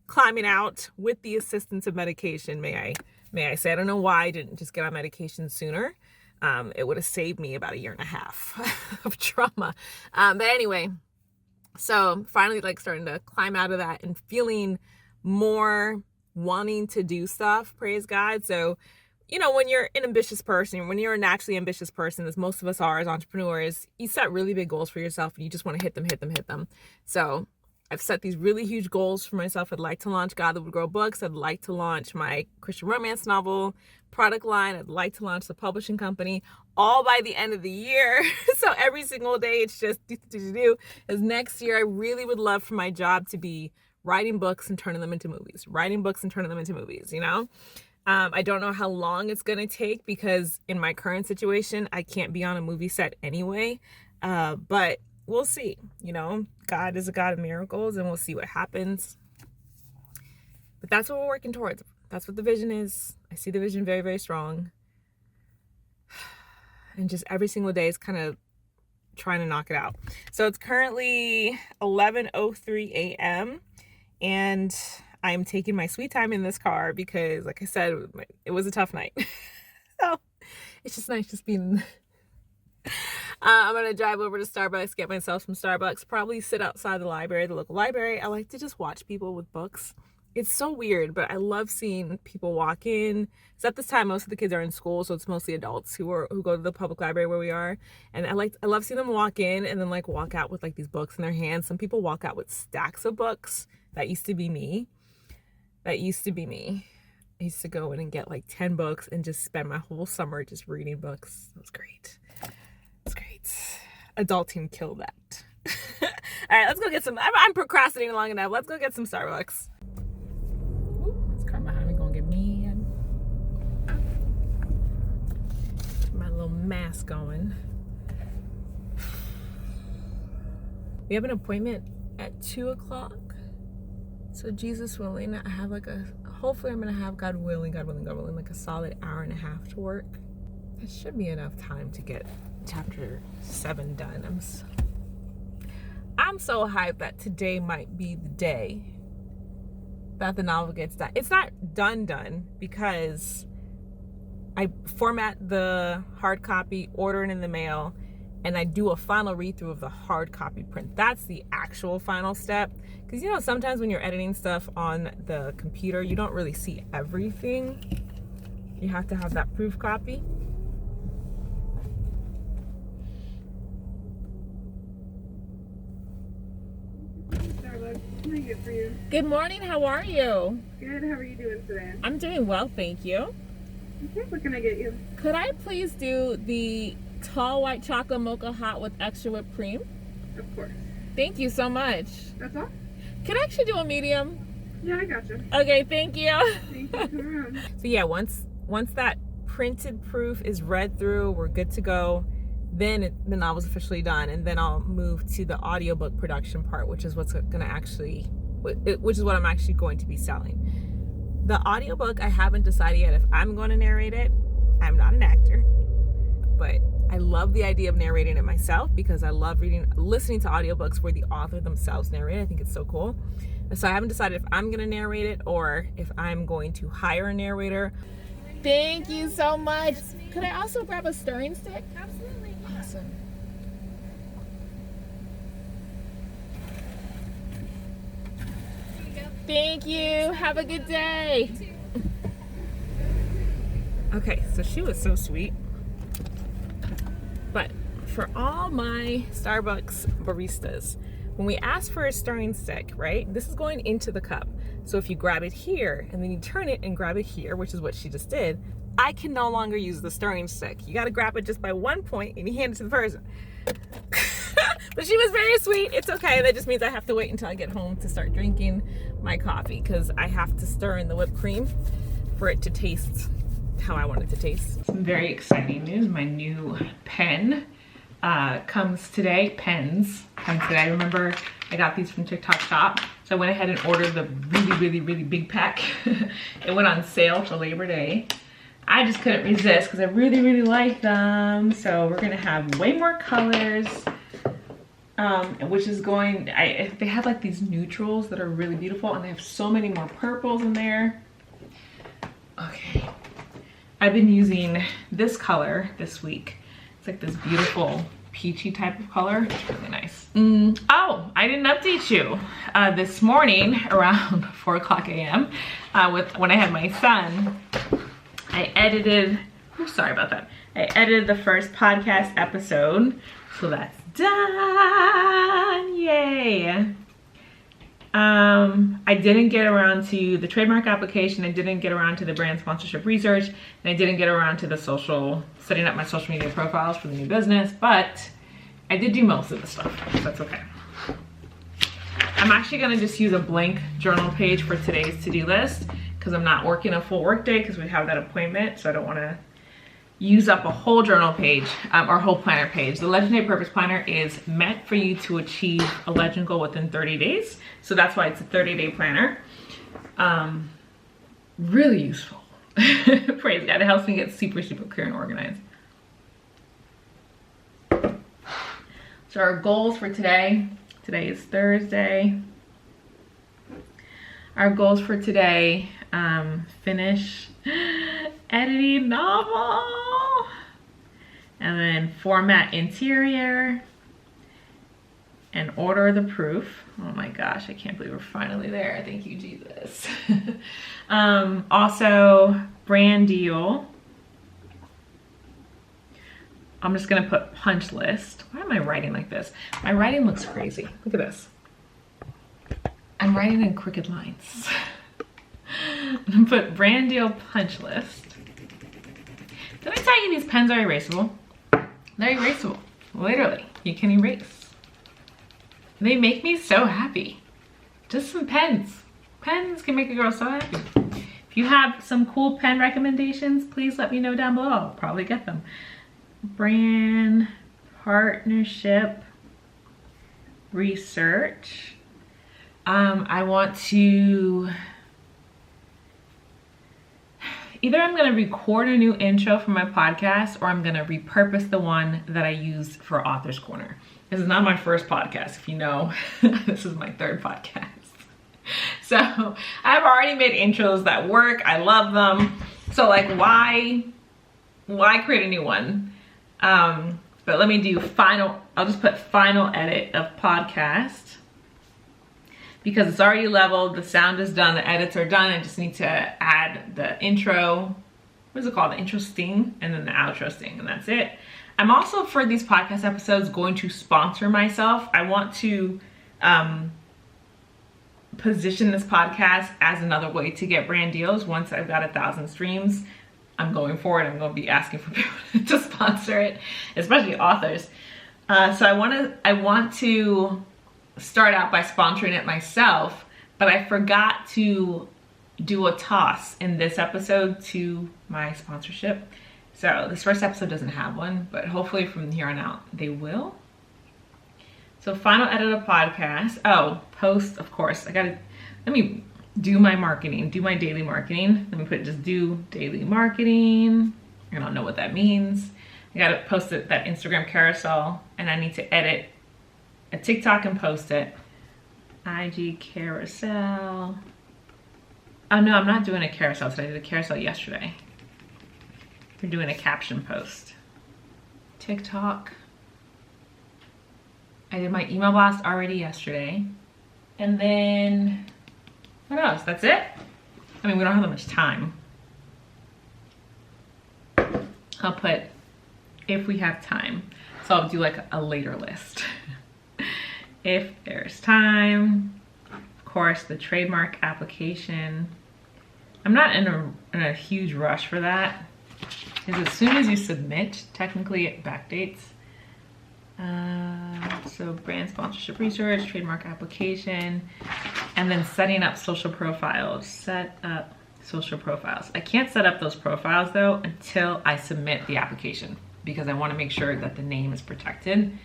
climbing out with the assistance of medication. May I say, I don't know why I didn't just get on medication sooner. It would have saved me about 1.5 years of trauma. But anyway, so finally like starting to climb out of that and feeling more wanting to do stuff, praise God. So, you know, when you're an ambitious person, when you're a naturally ambitious person, as most of us are as entrepreneurs, you set really big goals for yourself and you just want to hit them. So I've set these really huge goals for myself. I'd like to launch God That Would Grow books. I'd like to launch my Christian romance novel product line. I'd like to launch the publishing company, all by the end of the year. So every single day it's just do. As next year, I really would love for my job to be writing books and turning them into movies, you know? I don't know how long it's going to take, because in my current situation, I can't be on a movie set anyway. But we'll see. You know, God is a God of miracles, and we'll see what happens. But that's what we're working towards. That's what the vision is. I see the vision very, very strong. And just every single day is kind of trying to knock it out. So it's currently 11:03 a.m. and I'm taking my sweet time in this car because, like I said, it was a tough night. So it's just nice just being... I'm going to drive over to Starbucks, get myself some Starbucks, probably sit outside the library, the local library. I like to just watch people with books. It's so weird, but I love seeing people walk in. So at this time, most of the kids are in school, so it's mostly adults who go to the public library where we are. And I love seeing them walk in and then like walk out with like these books in their hands. Some people walk out with stacks of books. That used to be me. I used to go in and get like 10 books and just spend my whole summer just reading books. It was great. It's great. Adulting killed that. All right, let's go get some. I'm procrastinating long enough. Let's go get some Starbucks. Ooh, this car behind me gonna get mad. My little mask going. We have an appointment at 2:00. So Jesus willing, I have like hopefully I'm gonna have God willing, like a solid 1.5 hours to work. That should be enough time to get chapter 7 done. I'm so hyped that today might be the day that the novel gets done. It's not done because I format the hard copy, order it in the mail, and I do a final read through of the hard copy print. That's the actual final step. Because, you know, sometimes when you're editing stuff on the computer, you don't really see everything. You have to have that proof copy. Starbucks, what can I get for you? Good morning, how are you? Good, how are you doing today? I'm doing well, thank you. Okay, what can I get you? Could I please do the tall white chocolate mocha hot with extra whipped cream? Of course. Thank you so much. That's all? Can I actually do a medium? Yeah, I got you. Okay, thank you. Thank you, come around. So yeah, once that printed proof is read through, we're good to go. Then the novel's officially done, and then I'll move to the audiobook production part, which is which is what I'm actually going to be selling. The audiobook, I haven't decided yet if I'm going to narrate it. I'm not an actor, but I love the idea of narrating it myself because I love listening to audiobooks where the author themselves narrate. I think it's so cool. So I haven't decided if I'm going to narrate it or if I'm going to hire a narrator. Thank you so much. Could I also grab a stirring stick? Absolutely. Awesome. Here you go. Thank you. Have a good day. You too. Okay, so she was so sweet. But for all my Starbucks baristas, when we ask for a stirring stick, right, this is going into the cup. So if you grab it here and then you turn it and grab it here, which is what she just did, I can no longer use the stirring stick. You got to grab it just by one point and you hand it to the person. But she was very sweet. It's okay. That just means I have to wait until I get home to start drinking my coffee, because I have to stir in the whipped cream for it to taste how I want it to taste. Some very exciting news. My new pen comes today. Pens come today. I remember I got these from TikTok Shop. So I went ahead and ordered the really big pack. It went on sale for Labor Day. I just couldn't resist because I really like them. So we're gonna have way more colors, which is going, they have like these neutrals that are really beautiful, and they have so many more purples in there. Okay, I've been using this color this week. It's like this beautiful peachy type of color. It's really nice. Oh, I didn't update you. This morning around 4 o'clock a.m. When I had my son, I edited, sorry about that. I edited the first podcast episode, so that's done, yay. I didn't get around to the trademark application, I didn't get around to the brand sponsorship research, and I didn't get around to the setting up my social media profiles for the new business, but I did do most of the stuff, so that's okay. I'm actually gonna just use a blank journal page for today's to-do list, because I'm not working a full work day because we have that appointment, so I don't wanna use up a whole journal page or whole planner page. The Legendary Purpose Planner is meant for you to achieve a legend goal within 30 days. So that's why it's a 30-day planner. Really useful. Praise God, it helps me get super clear and organized. So our goals for today is Thursday. Our goals for today, finish editing novel, and then format interior, and order the proof. Oh my gosh, I can't believe we're finally there. Thank you, Jesus. Also, brand deal. I'm just gonna put punch list. Why am I writing like this? My writing looks crazy. Look at this. I'm writing in crooked lines. I'm gonna put brand deal punch list. Did I tell you these pens are erasable? They're erasable, literally. You can erase. They make me so happy. Just some pens. Pens can make a girl so happy. If you have some cool pen recommendations, please let me know down below. I'll probably get them. Brand partnership research. I want to, either I'm gonna record a new intro for my podcast, or I'm gonna repurpose the one that I used for Author's Corner. This is not my first podcast, if you know. This is my third podcast. So I've already made intros that work. I love them. So like, why create a new one? But let me do I'll just put final edit of podcast, because it's already leveled, the sound is done, the edits are done. I just need to add the intro, what is it called? The intro sting, and then the outro sting, and that's it. I'm also, for these podcast episodes, going to sponsor myself. I want to position this podcast as another way to get brand deals. Once I've got 1,000 streams, I'm going for it. I'm going to be asking for people to sponsor it, especially authors. So I want to start out by sponsoring it myself, but I forgot to do a toss in this episode to my sponsorship. So this first episode doesn't have one, but hopefully from here on out they will. So final edit of podcast. Oh, post, of course. Let me do my marketing, do my daily marketing. Let me put just do daily marketing. I don't know what that means. I gotta post that Instagram carousel, and I need to edit a TikTok and post it. IG carousel. Oh no, I'm not doing a carousel today. I did a carousel yesterday. We're doing a caption post. TikTok. I did my email blast already yesterday. And then, what else? That's it? I mean, we don't have that much time. I'll put, if we have time. So I'll do like a later list. If there's time. Of course, the trademark application. I'm not in a huge rush for that. is as soon as you submit, technically it backdates. So brand sponsorship research, trademark application, and then setting up social profiles. Set up social profiles. I can't set up those profiles though until I submit the application because I want to make sure that the name is protected.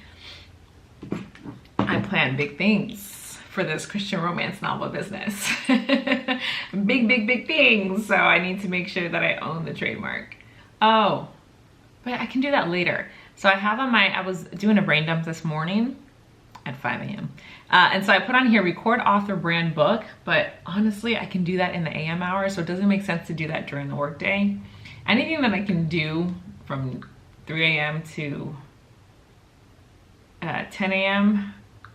I plan big things for this Christian romance novel business. Big things. So I need to make sure that I own the trademark. Oh, but I can do that later. So I have on I was doing a brain dump this morning at 5 a.m. And so I put on here, record, author, brand, book, but honestly, I can do that in the AM hours, so it doesn't make sense to do that during the workday. Anything that I can do from 3 a.m. to 10 a.m.,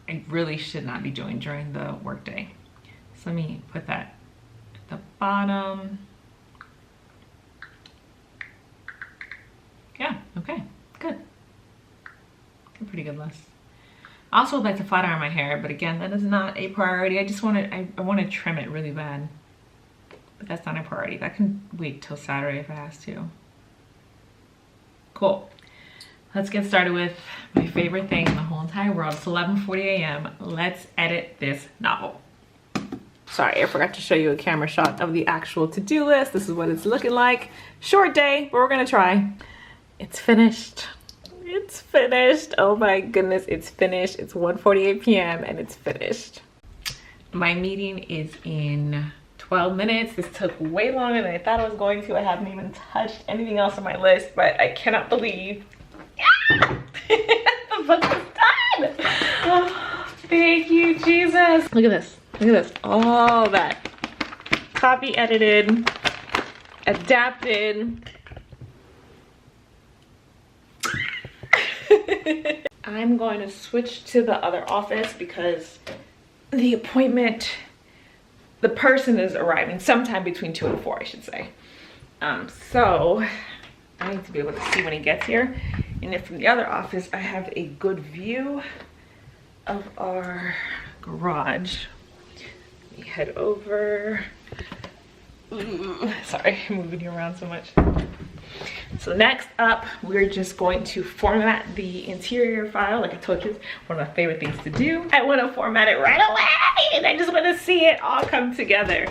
I really should not be doing during the workday. So let me put that at the bottom. Yeah, okay, good. A pretty good list. I also would like to flat iron my hair, but again, that is not a priority. I just want to, I want to trim it really bad. But that's not a priority. That can wait till Saturday if it has to. Cool. Let's get started with my favorite thing in the whole entire world. It's 11:40 a.m. Let's edit this novel. Sorry, I forgot to show you a camera shot of the actual to-do list. This is what it's looking like. Short day, but we're gonna try. It's finished. It's finished. Oh my goodness, it's finished. It's 1:48 p.m. and it's finished. My meeting is in 12 minutes. This took way longer than I thought it was going to. I haven't even touched anything else on my list, but I cannot believe the book is done. Oh, thank you, Jesus. Look at this. Look at this. All that. Copy edited, adapted. I'm going to switch to the other office because the person is arriving sometime between 2 and 4, I should say. So I need to be able to see when he gets here. And if from the other office, I have a good view of our garage. Let me head over. Sorry, I'm moving you around so much. So next up, we're just going to format the interior file. Like I told you, it's one of my favorite things to do. I want to format it right away, and I just want to see it all come together.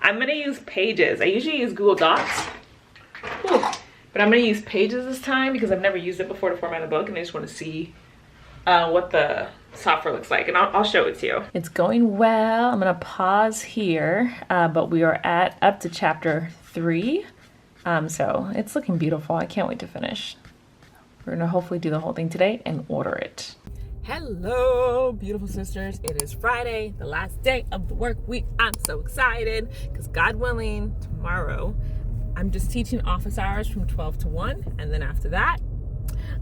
I'm going to use Pages. I usually use Google Docs, but I'm going to use Pages this time because I've never used it before to format a book, and I just want to see what the software looks like, and I'll show it to you. It's going well. I'm going to pause here, but we are up to chapter 3. So it's looking beautiful. I can't wait to finish. We're gonna hopefully do the whole thing today and order it. Hello, beautiful sisters. It is Friday, the last day of the work week. I'm so excited because God willing, tomorrow, I'm just teaching office hours from 12 to 1. And then after that,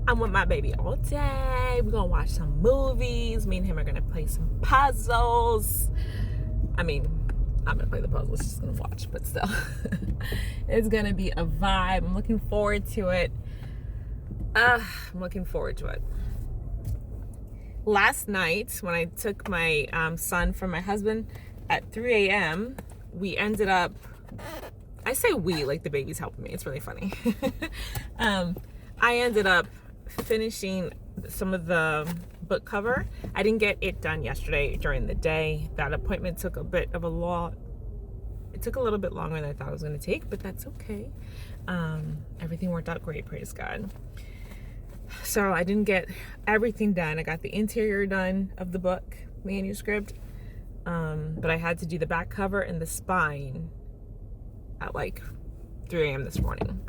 I'm with my baby all day. We're gonna watch some movies. Me and him are gonna play some puzzles. I mean, I'm gonna play the puzzles, just gonna watch, but still. It's gonna be a vibe. I'm looking forward to it. I'm looking forward to it. Last night, when I took my son from my husband at 3 a.m., we ended up, I say we, like the baby's helping me. It's really funny. I ended up finishing some of the book cover. I didn't get it done yesterday during the day. That appointment took a bit of a lot. It took a little bit longer than I thought it was going to take, but that's okay. Everything worked out great, praise God. So I didn't get everything done. I got the interior done of the book manuscript, but I had to do the back cover and the spine at like 3 a.m. this morning.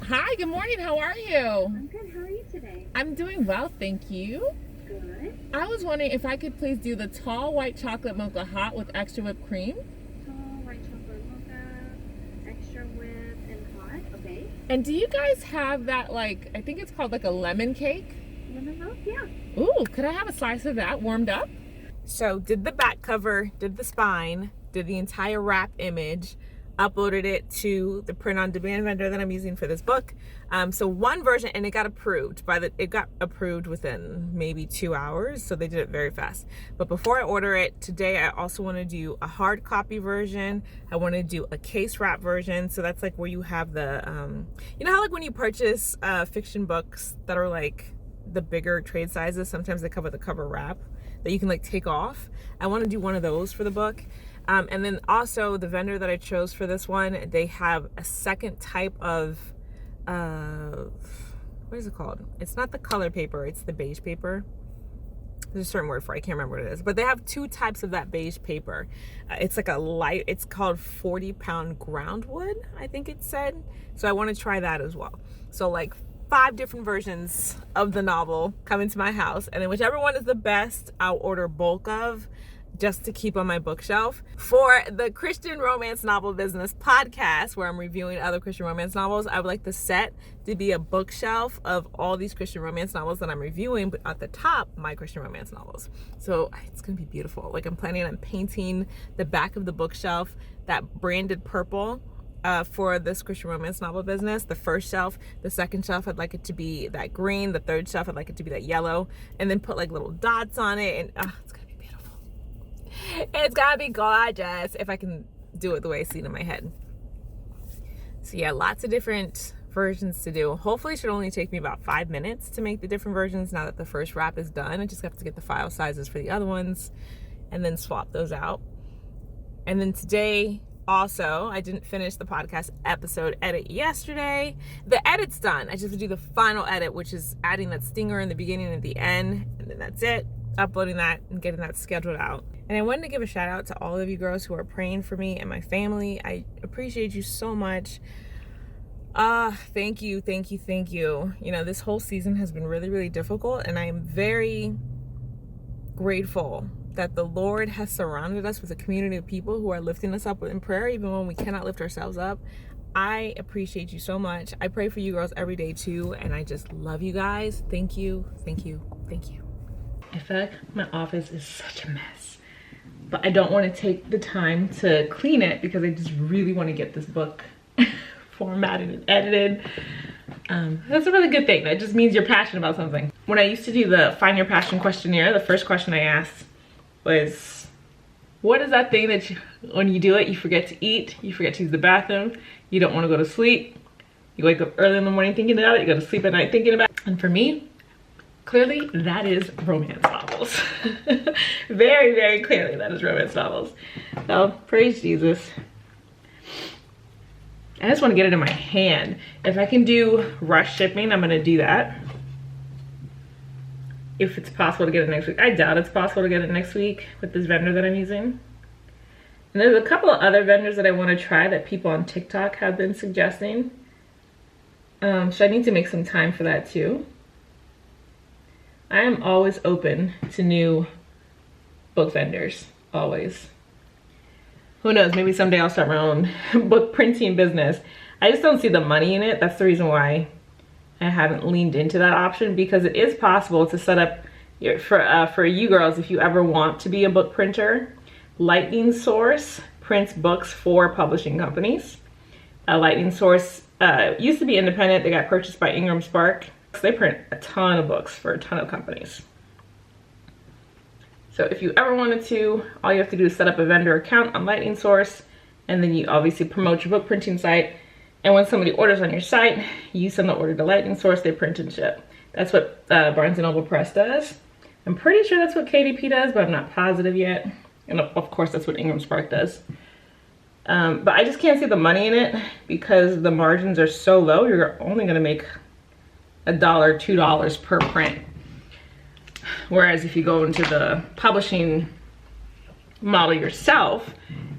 Hi, good morning. How are you? I'm good. How are you today? I'm doing well, thank you. Good. I was wondering if I could please do the tall white chocolate mocha hot with extra whipped cream. Tall white chocolate mocha, extra whip, and hot. Okay. And do you guys have that, like, I think it's called like a lemon cake? Lemon loaf? Yeah. Ooh, could I have a slice of that warmed up? So did the back cover, did the spine, did the entire wrap image. uploaded it to the print-on-demand vendor that I'm using for this book. So one version, and it got approved within maybe 2 hours, so they did it very fast. But before I order it today, I also want to do a hard copy version. I want to do a case wrap version. So that's like where you have the you know how like when you purchase fiction books that are like the bigger trade sizes, sometimes they come with a cover wrap that you can like take off. I want to do one of those for the book. And then also the vendor that I chose for this one, they have a second type of what is it called? It's not the color paper, it's the beige paper. There's a certain word for it, I can't remember what it is, but they have 2 types of that beige paper. It's like a light, it's called 40-pound groundwood, I think it said. So I want to try that as well. So like 5 different versions of the novel coming to my house, and then whichever one is the best, I'll order bulk of, just to keep on my bookshelf. For the Christian Romance Novel Business podcast, where I'm reviewing other Christian romance novels, I would like the set to be a bookshelf of all these Christian romance novels that I'm reviewing, but at the top, my Christian romance novels. So it's gonna be beautiful. Like I'm planning on painting the back of the bookshelf that branded purple for this Christian romance novel business. The first shelf, the second shelf, I'd like it to be that green. The third shelf, I'd like it to be that yellow, and then put like little dots on it, and it's gonna be beautiful. It's gonna be gorgeous if I can do it the way I see it in my head. So yeah, lots of different versions to do. Hopefully it should only take me about 5 minutes to make the different versions now that the first wrap is done. I just have to get the file sizes for the other ones and then swap those out. And then today, also, I didn't finish the podcast episode edit yesterday. The edit's done. I just have to do the final edit, which is adding that stinger in the beginning and the end, and then that's it. Uploading that and getting that scheduled out. And I wanted to give a shout out to all of you girls who are praying for me and my family. I appreciate you so much. Thank you. You know, this whole season has been really, really difficult, and I am very grateful that the Lord has surrounded us with a community of people who are lifting us up in prayer, even when we cannot lift ourselves up. I appreciate you so much. I pray for you girls every day too, and I just love you guys. Thank you. I feel like my office is such a mess, but I don't want to take the time to clean it because I just really want to get this book formatted and edited. That's a really good thing. That just means you're passionate about something. When I used to do the Find Your Passion questionnaire, the first question I asked was, what is that thing that when you do it, you forget to eat, you forget to use the bathroom, you don't want to go to sleep, you wake up early in the morning thinking about it, you go to sleep at night thinking about it. And for me, clearly that is romance novels. Very, very clearly that is romance novels. So praise Jesus. I just want to get it in my hand. If I can do rush shipping, I'm going to do that. If it's possible to get it next week. I doubt it's possible to get it next week with this vendor that I'm using. And there's a couple of other vendors that I want to try that people on TikTok have been suggesting. So I need to make some time for that too. I am always open to new book vendors, always. Who knows, maybe someday I'll start my own book printing business. I just don't see the money in it. That's the reason why I haven't leaned into that option, because it is possible to set up for you girls, if you ever want to be a book printer. Lightning Source prints books for publishing companies. Lightning Source used to be independent. They got purchased by Ingram Spark. They print a ton of books for a ton of companies. So if you ever wanted to, all you have to do is set up a vendor account on Lightning Source, and then you obviously promote your book printing site. And when somebody orders on your site, you send the order to Lightning Source, they print and ship. That's what Barnes & Noble Press does. I'm pretty sure that's what KDP does, but I'm not positive yet. And of course, that's what Ingram Spark does. But I just can't see the money in it because the margins are so low. You're only gonna make $1, $2 per print. Whereas if you go into the publishing model yourself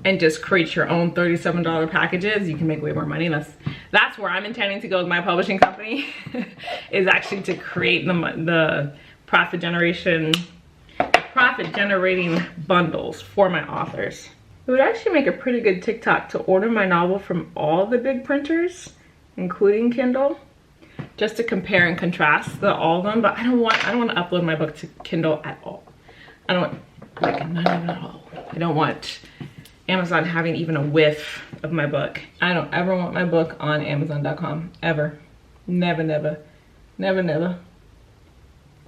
and just create your own $37 packages, you can make way more money. That's where I'm intending to go with my publishing company is actually to create the profit generating bundles for my authors. It would actually make a pretty good TikTok to order my novel from all the big printers, including Kindle, just to compare and contrast all of them. But I don't want to upload my book to Kindle at all. I don't want, like, not even at all. I don't want Amazon having even a whiff of my book. I don't ever want my book on Amazon.com, ever. Never, never, never, never.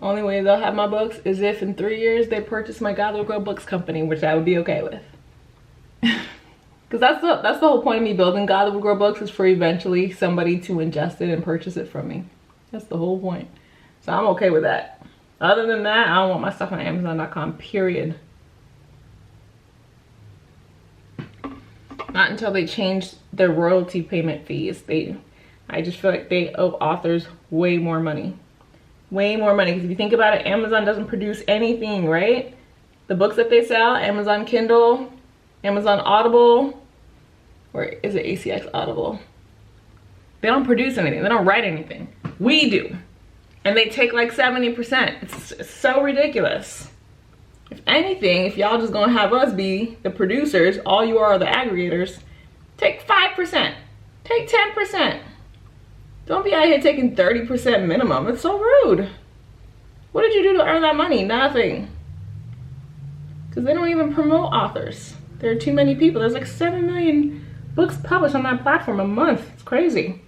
Only way they'll have my books is if in 3 years they purchase my God Will Grow Books company, which I would be okay with. Because that's the whole point of me building God Will Grow Books, is for eventually somebody to ingest it and purchase it from me. That's the whole point. So I'm okay with that. Other than that, I don't want my stuff on Amazon.com, period. Not until they change their royalty payment fees. I just feel like they owe authors way more money. Way more money. Because if you think about it, Amazon doesn't produce anything, right? The books that they sell, Amazon Kindle, Amazon Audible, or is it ACX Audible? They don't produce anything. They don't write anything. We do. And they take like 70%. It's so ridiculous. If anything, if y'all just gonna have us be the producers, all you are the aggregators, take 5%. Take 10%. Don't be out here taking 30% minimum. It's so rude. What did you do to earn that money? Nothing. Because they don't even promote authors. There are too many people. There's like 7 million books published on that platform a month. It's crazy.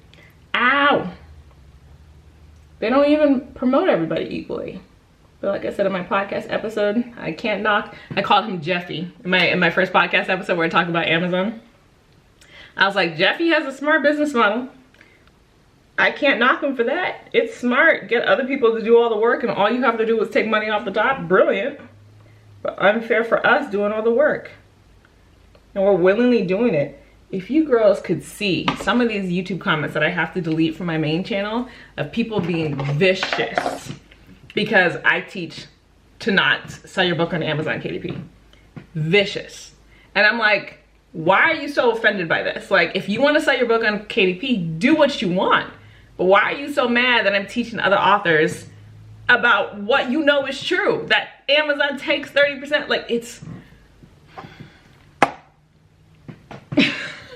Ow. They don't even promote everybody equally. But like I said in my podcast episode, I can't knock. I called him Jeffy in my first podcast episode where I talked about Amazon. I was like, Jeffy has a smart business model. I can't knock him for that. It's smart. Get other people to do all the work and all you have to do is take money off the top. Brilliant. But unfair for us doing all the work. And we're willingly doing it. If you girls could see some of these YouTube comments that I have to delete from my main channel of people being vicious because I teach to not sell your book on Amazon KDP. Vicious. And I'm like, why are you so offended by this? Like, if you want to sell your book on KDP, do what you want. But why are you so mad that I'm teaching other authors about what you know is true? That Amazon takes 30%? Like, it's...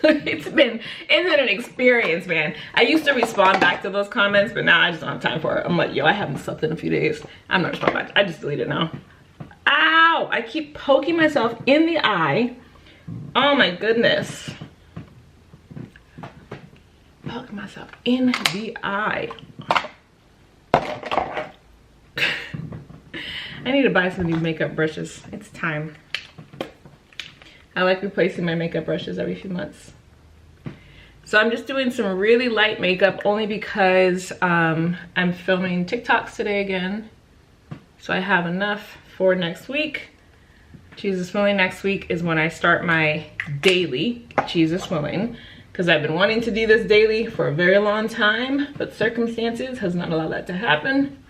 it's been an experience, man. I used to respond back to those comments, but now I just don't have time for it. I'm like, yo, I haven't slept in a few days. I'm not responding back. I just delete it now. Ow! I keep poking myself in the eye. Oh my goodness. Poke myself in the eye. I need to buy some new makeup brushes. It's time. I like replacing my makeup brushes every few months. So I'm just doing some really light makeup only because I'm filming TikToks today again. So I have enough for next week. Jesus Willing next week is when I start my daily Jesus Willing, because I've been wanting to do this daily for a very long time, but circumstances has not allowed that to happen.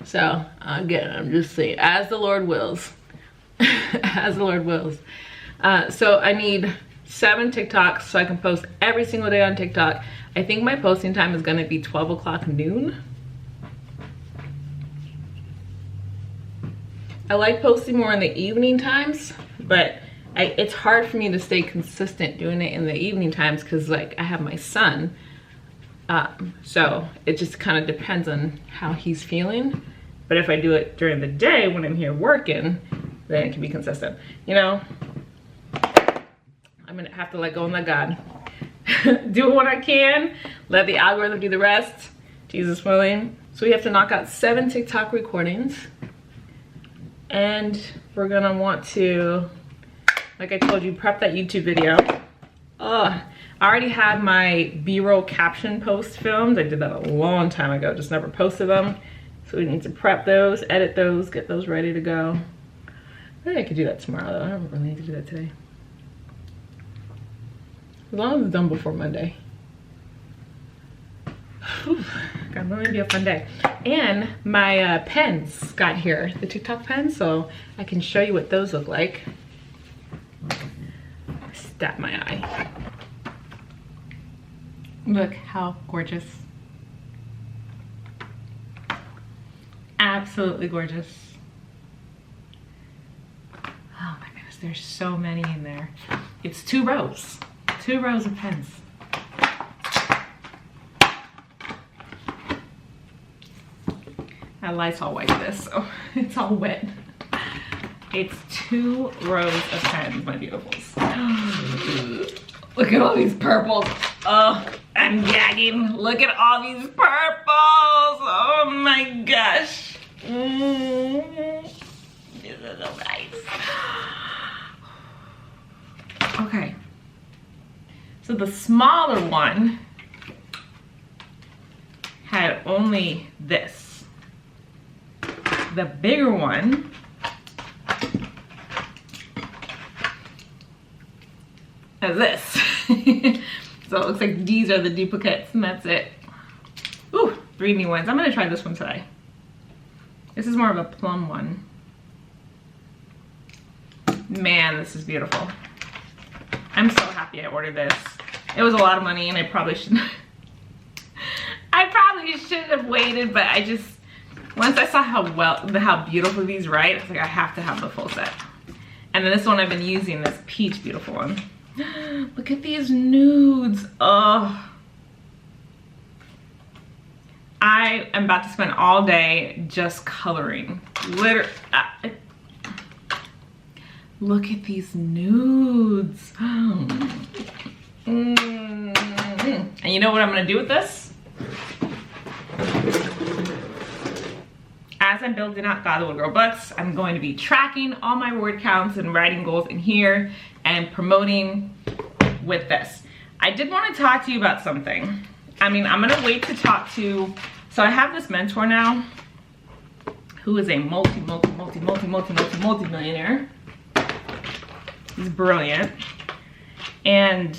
So again, I'm just saying, as the Lord wills. As the Lord wills. So I need 7 TikToks so I can post every single day on TikTok. I think my posting time is gonna be 12 o'clock noon. I like posting more in the evening times, but it's hard for me to stay consistent doing it in the evening times because like I have my son. So it just kind of depends on how he's feeling. But if I do it during the day when I'm here working, then it can be consistent, you know? I'm gonna have to let go and let God. Do what I can, let the algorithm do the rest, Jesus willing. So we have to knock out 7 TikTok recordings. And we're gonna want to, like I told you, prep that YouTube video. I already have my B-roll caption post filmed. I did that a long time ago, just never posted them. So we need to prep those, edit those, get those ready to go. Maybe I could do that tomorrow though. I don't really need to do that today. As long as it's done before Monday. Whew, gonna be a fun day. And my pens got here, the TikTok pens, so I can show you what those look like. Stab my eye. Look how gorgeous. Absolutely gorgeous. Oh my goodness, there's so many in there. It's 2 rows. 2 rows of pens. I Lysol wiped this, so it's all wet. It's 2 rows of pens, my beautifuls. Look at all these purples. Oh, I'm gagging. Look at all these purples. Oh my gosh. This is so nice. Okay. So the smaller one had only this. The bigger one has this. So it looks like these are the duplicates and that's it. Ooh, 3 new ones. I'm gonna try this one today. This is more of a plum one. Man, this is beautiful. I'm so happy I ordered this. It was a lot of money and I probably shouldn't have waited, but I just, once I saw how beautiful these write, I was like, I have to have the full set. And then this one I've been using, this peach beautiful one. Look at these nudes. Oh. I am about to spend all day just coloring. Look at these nudes. And you know what I'm gonna do with this? As I'm building out God Little Girl Books, I'm going to be tracking all my word counts and writing goals in here and promoting with this. I did want to talk to you about something. I mean, I'm gonna wait to talk to, so I have this mentor now who is a multi-millionaire. He's brilliant. And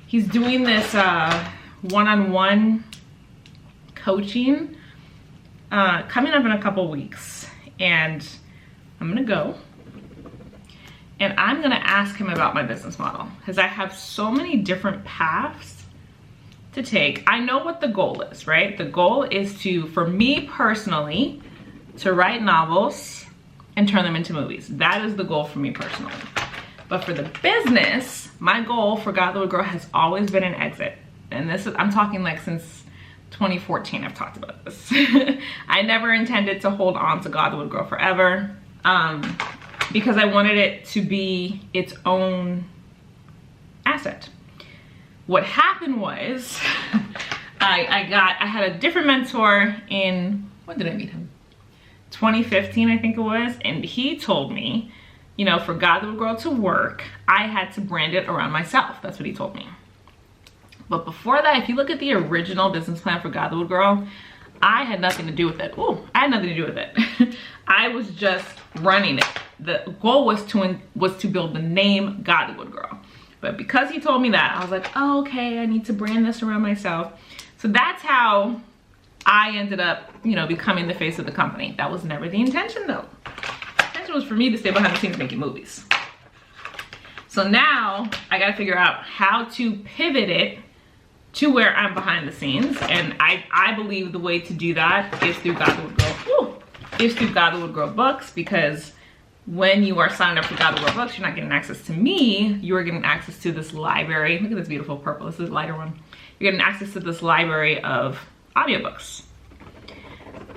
he's doing this one-on-one coaching coming up in a couple weeks. And I'm gonna go and I'm gonna ask him about my business model because I have so many different paths to take. I know what the goal is, right? The goal is to, for me personally, to write novels and turn them into movies. That is the goal for me personally. But for the business, my goal for God Little Girl has always been an exit. And this is, I'm talking like since 2014 I've talked about this. I never intended to hold on to God Little Girl forever because I wanted it to be its own asset. What happened was I had a different mentor in, when did I meet him? 2015, I think it was. And he told me, you know, for God Little Girl to work, I had to brand it around myself. That's what he told me. But before that, if you look at the original business plan for God Little Girl, I had nothing to do with it. Oh, I had nothing to do with it. I was just running it. The goal was to build the name God Little Girl. But because he told me that, I was like, oh, okay, I need to brand this around myself. So that's how I ended up, you know, becoming the face of the company. That was never the intention though. The intention was for me to stay behind the scenes making movies. So now I gotta figure out how to pivot it to where I'm behind the scenes. And I believe the way to do that is through God Little Girl. Is through God Little Girl Books, because when you are signed up for God Little Girl Books, you're not getting access to me, you are getting access to this library. Look at this beautiful purple, this is a lighter one. You're getting access to this library of audiobooks.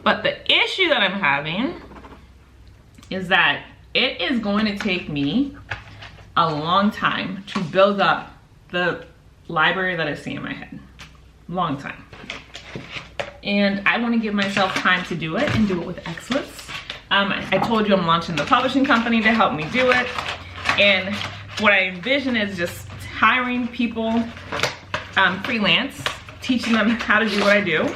But the issue that I'm having is that it is going to take me a long time to build up the library that I see in my head. Long time. And I want to give myself time to do it and do it with excellence. I told you I'm launching the publishing company to help me do it. And what I envision is just hiring people freelance, teaching them how to do what I do,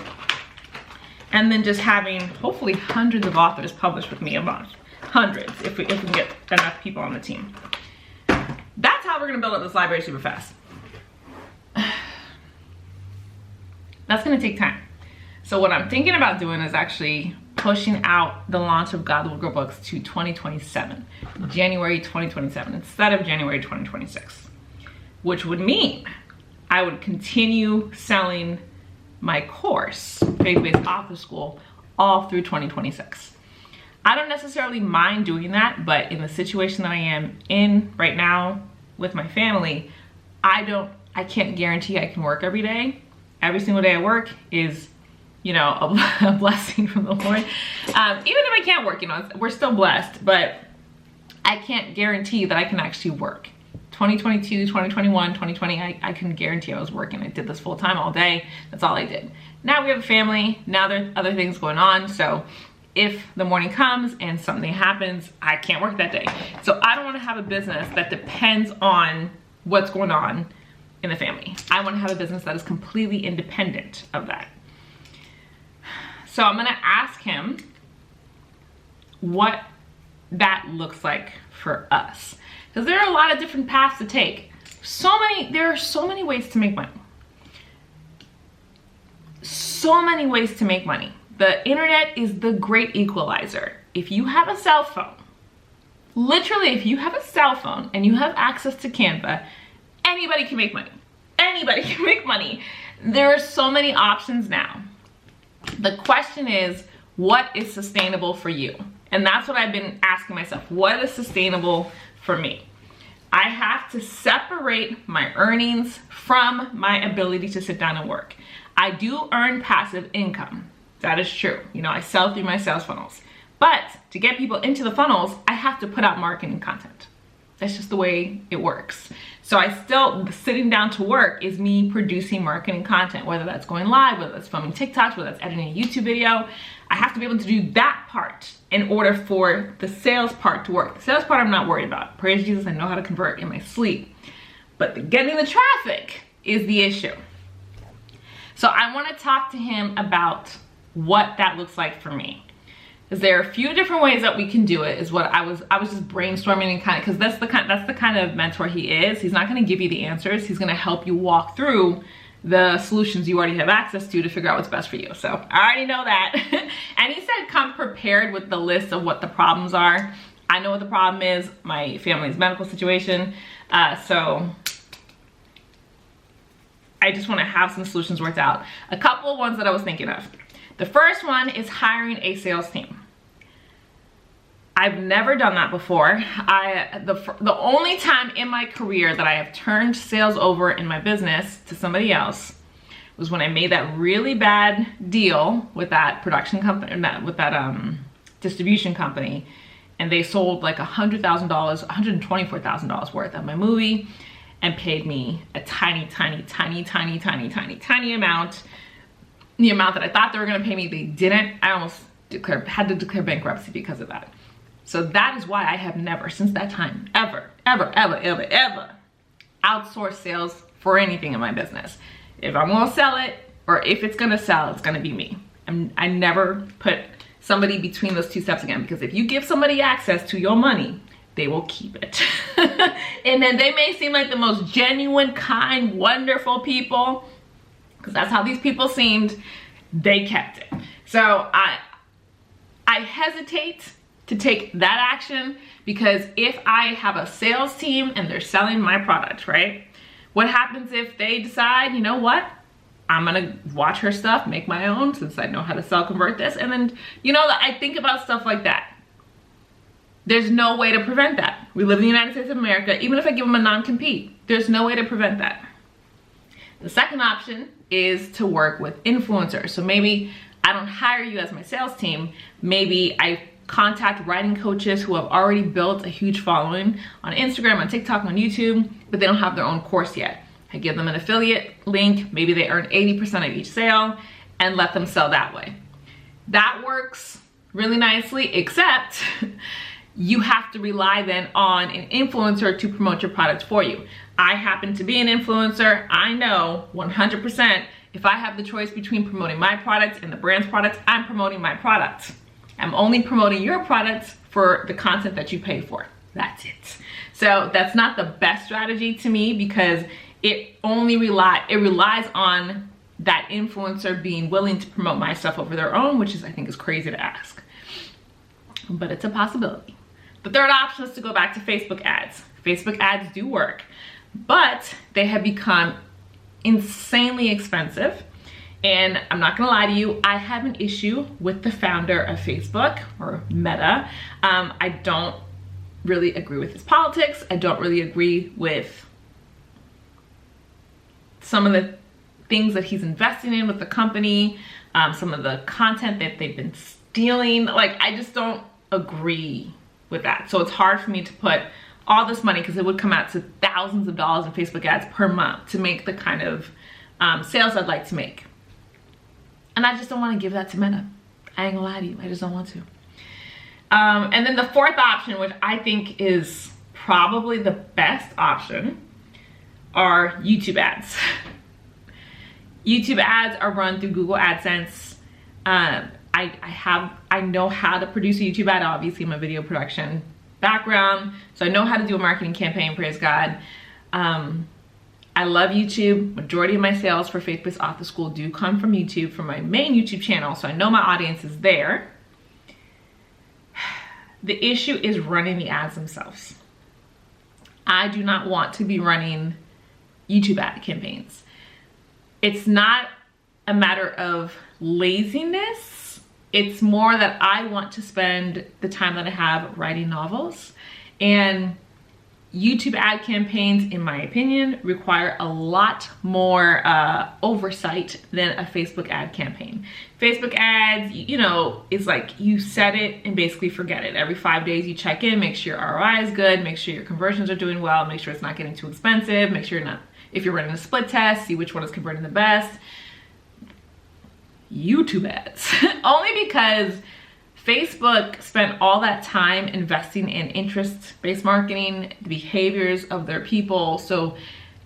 and then just having hopefully hundreds of authors publish with me a month. Hundreds, if we can get enough people on the team. That's how we're gonna build up this library super fast. That's gonna take time. So what I'm thinking about doing is actually pushing out the launch of God Little Girl Books to 2027, January 2027, instead of January 2026, which would mean I would continue selling my course, Faith-Based Author School, all through 2026. I don't necessarily mind doing that, but in the situation that I am in right now with my family, I can't guarantee I can work every day. Every single day I work is, you know, a blessing from the Lord. Even if I can't work, you know, we're still blessed, but I can't guarantee that I can actually work 2022, 2021, 2020, I can guarantee I was working. I did this full time all day. That's all I did. Now we have a family. Now there's other things going on. So if the morning comes and something happens, I can't work that day. So I don't want to have a business that depends on what's going on in the family. I want to have a business that is completely independent of that. So I'm going to ask him what that looks like for us, because there are a lot of different paths to take. There are so many ways to make money. So many ways to make money. The internet is the great equalizer. If you have a cell phone, literally if you have a cell phone and you have access to Canva, anybody can make money. Anybody can make money. There are so many options now. The question is, what is sustainable for you? And that's what I've been asking myself. What is sustainable for me? I have to separate my earnings from my ability to sit down and work. I do earn passive income. That is true. You know, I sell through my sales funnels. But to get people into the funnels, I have to put out marketing content. That's just the way it works. So sitting down to work is me producing marketing content, whether that's going live, whether that's filming TikToks, whether that's editing a YouTube video. I have to be able to do that part in order for the sales part to work. The sales part I'm not worried about. Praise Jesus, I know how to convert in my sleep. But getting the traffic is the issue. So I want to talk to him about what that looks like for me. Because there are a few different ways that we can do it, is what I was just brainstorming, and because that's the kind of mentor he is. He's not going to give you the answers. He's going to help you walk through the solutions you already have access to figure out what's best for you. So I already know that. And he said come prepared with the list of what the problems are. I know what the problem is, my family's medical situation. So I just want to have some solutions worked out. A couple of ones that I was thinking of. The first one is hiring a sales team. I've never done that before. The only time in my career that I have turned sales over in my business to somebody else was when I made that really bad deal with that production company, with that distribution company, and they sold like $100,000, $124,000 worth of my movie and paid me a tiny amount. The amount that I thought they were gonna pay me, they didn't. I almost had to declare bankruptcy because of that. So that is why I have never, since that time, ever outsourced sales for anything in my business. If I'm gonna sell it, or if it's gonna sell, it's gonna be me. I never put somebody between those two steps again, because if you give somebody access to your money, they will keep it. And then they may seem like the most genuine, kind, wonderful people, because that's how these people seemed. They kept it. So I hesitate to take that action, because if I have a sales team and they're selling my product, right? What happens if they decide, you know what? I'm gonna watch her stuff, make my own, since I know how to sell, convert this. And then, you know, I think about stuff like that. There's no way to prevent that. We live in the United States of America. Even if I give them a non-compete, there's no way to prevent that. The second option is to work with influencers. So maybe I don't hire you as my sales team. Maybe I contact writing coaches who have already built a huge following on Instagram, on TikTok, on YouTube, but they don't have their own course yet. I give them an affiliate link. Maybe they earn 80% of each sale and let them sell that way. That works really nicely, except you have to rely then on an influencer to promote your product for you. I happen to be an influencer. I know 100% if I have the choice between promoting my products and the brand's products, I'm promoting my products. I'm only promoting your products for the content that you pay for. That's it. So that's not the best strategy to me, because it relies on that influencer being willing to promote my stuff over their own, which I think is crazy to ask. But it's a possibility. The third option is to go back to Facebook ads. Facebook ads do work, but they have become insanely expensive. And I'm not gonna lie to you, I have an issue with the founder of Facebook, or Meta. I don't really agree with his politics. I don't really agree with some of the things that he's investing in with the company, some of the content that they've been stealing. Like, I just don't agree with that. So it's hard for me to put all this money, because it would come out to thousands of dollars in Facebook ads per month to make the kind of sales I'd like to make. And I just don't want to give that to Meta. I ain't gonna lie to you, I just don't want to. And then the fourth option, which I think is probably the best option, are YouTube ads. YouTube ads are run through Google AdSense. I know how to produce a YouTube ad. Obviously, I'm a video production background, so I know how to do a marketing campaign, praise God. I love YouTube. Majority of my sales for Faith-Based Author School do come from YouTube, from my main YouTube channel, so I know my audience is there. The issue is running the ads themselves. I do not want to be running YouTube ad campaigns. It's not a matter of laziness. It's more that I want to spend the time that I have writing novels, and YouTube ad campaigns, in my opinion, require a lot more oversight than a Facebook ad campaign. Facebook ads, you know, is like you set it and basically forget it. Every 5 days you check in, make sure your ROI is good, make sure your conversions are doing well, make sure it's not getting too expensive, make sure you're not, if you're running a split test, see which one is converting the best. YouTube ads, only because Facebook spent all that time investing in interest-based marketing, the behaviors of their people. So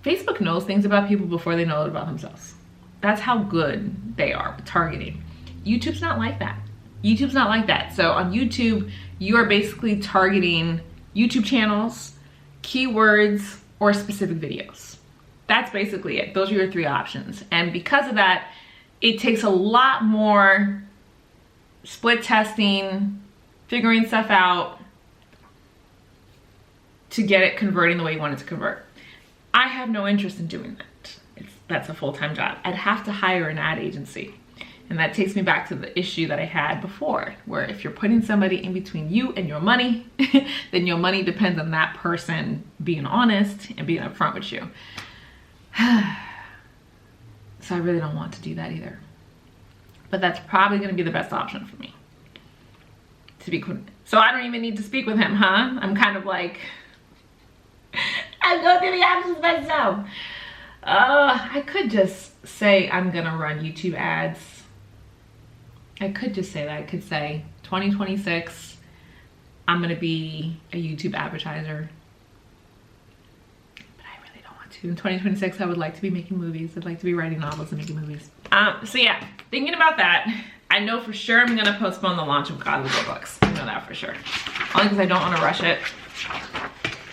Facebook knows things about people before they know it about themselves. That's how good they are with targeting. YouTube's not like that. YouTube's not like that. So on YouTube, you are basically targeting YouTube channels, keywords, or specific videos. That's basically it. Those are your three options. And because of that, it takes a lot more split testing, figuring stuff out to get it converting the way you want it to convert. I have no interest in doing that. That's a full-time job. I'd have to hire an ad agency. And that takes me back to the issue that I had before, where if you're putting somebody in between you and your money, then your money depends on that person being honest and being upfront with you. So I really don't want to do that either. But that's probably going to be the best option for me. So I don't even need to speak with him, huh? I'm kind of like, I go through the options myself. I could just say I'm going to run YouTube ads. I could just say that. I could say 2026, I'm going to be a YouTube advertiser. But I really don't want to. In 2026, I would like to be making movies. I'd like to be writing novels and making movies. So yeah, thinking about that, I know for sure I'm going to postpone the launch of Godly books. I know that for sure. Only because I don't want to rush it.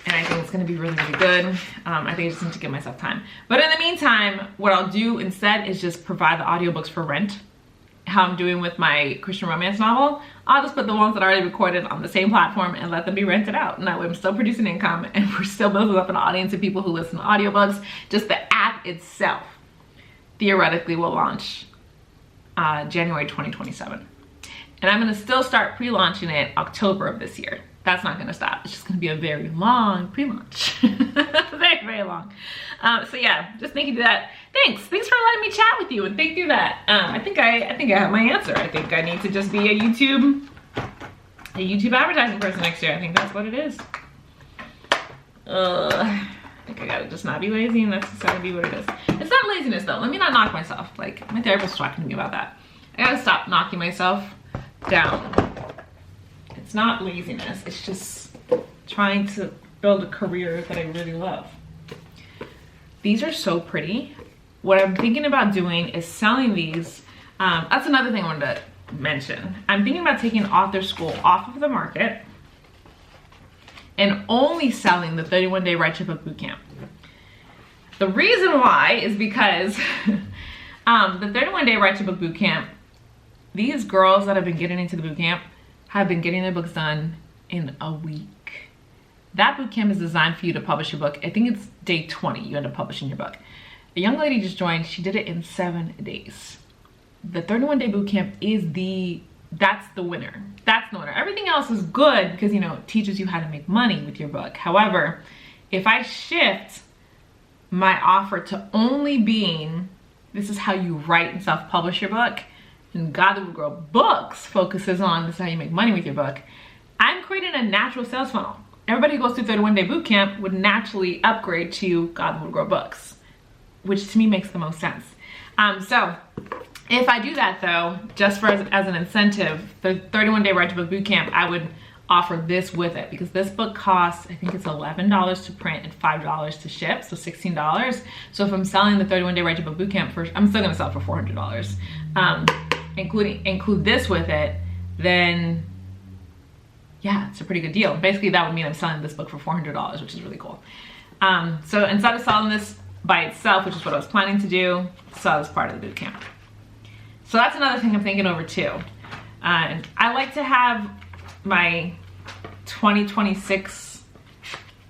And I think it's going to be really, really good. I think I just need to give myself time. But in the meantime, what I'll do instead is just provide the audiobooks for rent. How I'm doing with my Christian romance novel, I'll just put the ones that I already recorded on the same platform and let them be rented out. And that way I'm still producing income and we're still building up an audience of people who listen to audiobooks. Just the app itself theoretically will launch January 2027. And I'm gonna still start pre-launching it October of this year. That's not gonna stop. It's just gonna be a very long pre-launch. Very, very long. So yeah, just thinking of that. Thanks for letting me chat with you and think through that. I think I have my answer. I think I need to just be a YouTube advertising person next year. I think that's what it is. I think I gotta just not be lazy, and that's just gotta be what it is. It's not laziness though. Let me not knock myself. Like my therapist was talking to me about that. I gotta stop knocking myself down. It's not laziness. It's just trying to build a career that I really love. These are so pretty. What I'm thinking about doing is selling these. That's another thing I wanted to mention. I'm thinking about taking Author School off of the market and only selling the 31-day Write Your Book Bootcamp. The reason why is because the 31-day Write Your Book Bootcamp, these girls that have been getting into the bootcamp have been getting their books done in a week. That bootcamp is designed for you to publish your book. I think it's day 20, you end up publishing your book. A young lady just joined, she did it in 7 days. The 31-day bootcamp that's the winner. That's the winner. Everything else is good because, you know, it teaches you how to make money with your book. However, if I shift my offer to only being, this is how you write and self-publish your book, and Godly Little Girl Books focuses on this is how you make money with your book, I'm creating a natural sales funnel. everybody who goes through 31 Day Bootcamp would naturally upgrade to God Will Grow Books, which to me makes the most sense. So if I do that though, just for as an incentive, the 31 Day Right to Book Bootcamp, I would offer this with it, because this book costs, I think it's $11 to print and $5 to ship, so $16. So if I'm selling the 31 Day Right to Book Bootcamp first, I'm still gonna sell it for $400. Include this with it, then yeah, it's a pretty good deal. Basically that would mean I'm selling this book for $400, which is really cool. So instead of selling this by itself, which is what I was planning to do, sell as part of the bootcamp. So that's another thing I'm thinking over too. And I like to have my 2026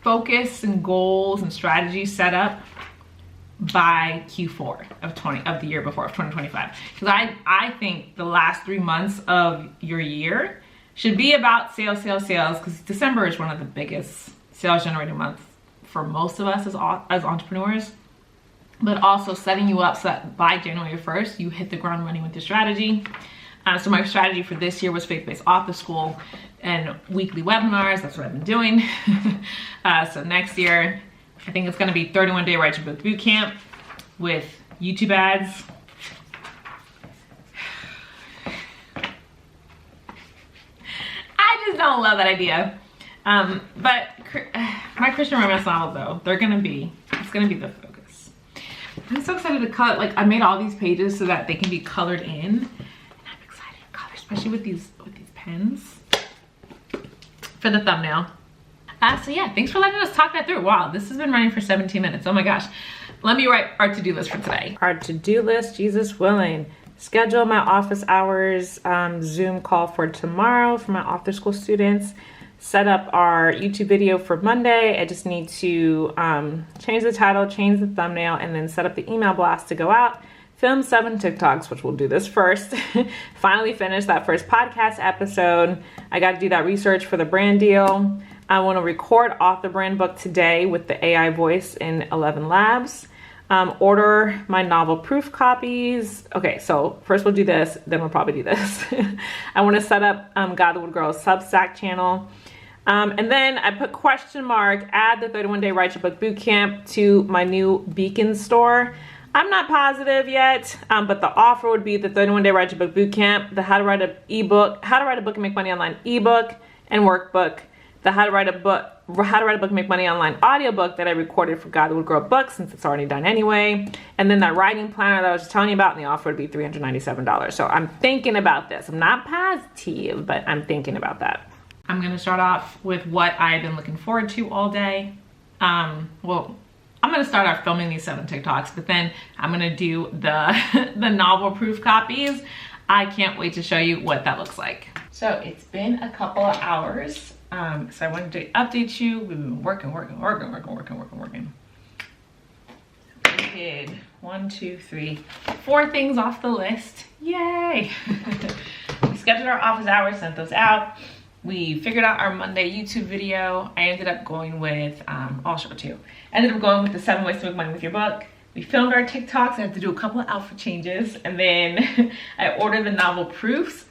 focus and goals and strategies set up by Q4 of the year before, of 2025. Because I think the last 3 months of your year should be about sales, because December is one of the biggest sales generating months for most of us as entrepreneurs, but also setting you up so that by January 1st, you hit the ground running with your strategy. So my strategy for this year was faith-based author school and weekly webinars. That's what I've been doing. So next year, I think it's gonna be 31 Day Right to Book Bootcamp with YouTube ads. I just don't love that idea. But my Christian romance novels though, it's gonna be the focus. I'm so excited to cut, like I made all these pages so that they can be colored in. And I'm excited to color, especially with these pens for the thumbnail. So yeah, thanks for letting us talk that through. Wow, this has been running for 17 minutes. Oh my gosh. Let me write our to-do list for today. Our to-do list, Jesus willing. Schedule my office hours Zoom call for tomorrow for my author school students. Set up our YouTube video for Monday. I just need to change the title, change the thumbnail, and then set up the email blast to go out. Film 7 TikToks, which we'll do this first. Finally finish that first podcast episode. I got to do that research for the brand deal. I want to record author brand book today with the AI voice in 11 Labs. Order my novel proof copies. Okay, so first we'll do this, then we'll probably do this. I want to set up God Would Grow Substack channel. And then I put question mark, add the 31 Day Right to Book Bootcamp to my new BOOKSTORE. I'm not positive yet, but the offer would be the 31 Day Right to Book Bootcamp, the How to Write a Book and Make Money Online ebook and workbook, the How to Write a Book and Make Money Online audiobook that I recorded for God Would Grow Books, since it's already done anyway, and then that writing planner that I was just telling you about, and the offer would be $397. So I'm thinking about this. I'm not positive, but I'm thinking about that. I'm gonna start off with what I've been looking forward to all day. Well, I'm gonna start off filming these 7 TikToks, but then I'm gonna do the novel proof copies. I can't wait to show you what that looks like. So it's been a couple of hours. So I wanted to update you. We've been working. We did 1, 2, 3, 4 things off the list. Yay! We scheduled our office hours, sent those out. We figured out our Monday YouTube video. I ended up going with, I'll show it to you. I ended up going with the 7 ways to make money with your book. We filmed our TikToks. I had to do a couple of outfit changes. And then I ordered the novel proofs.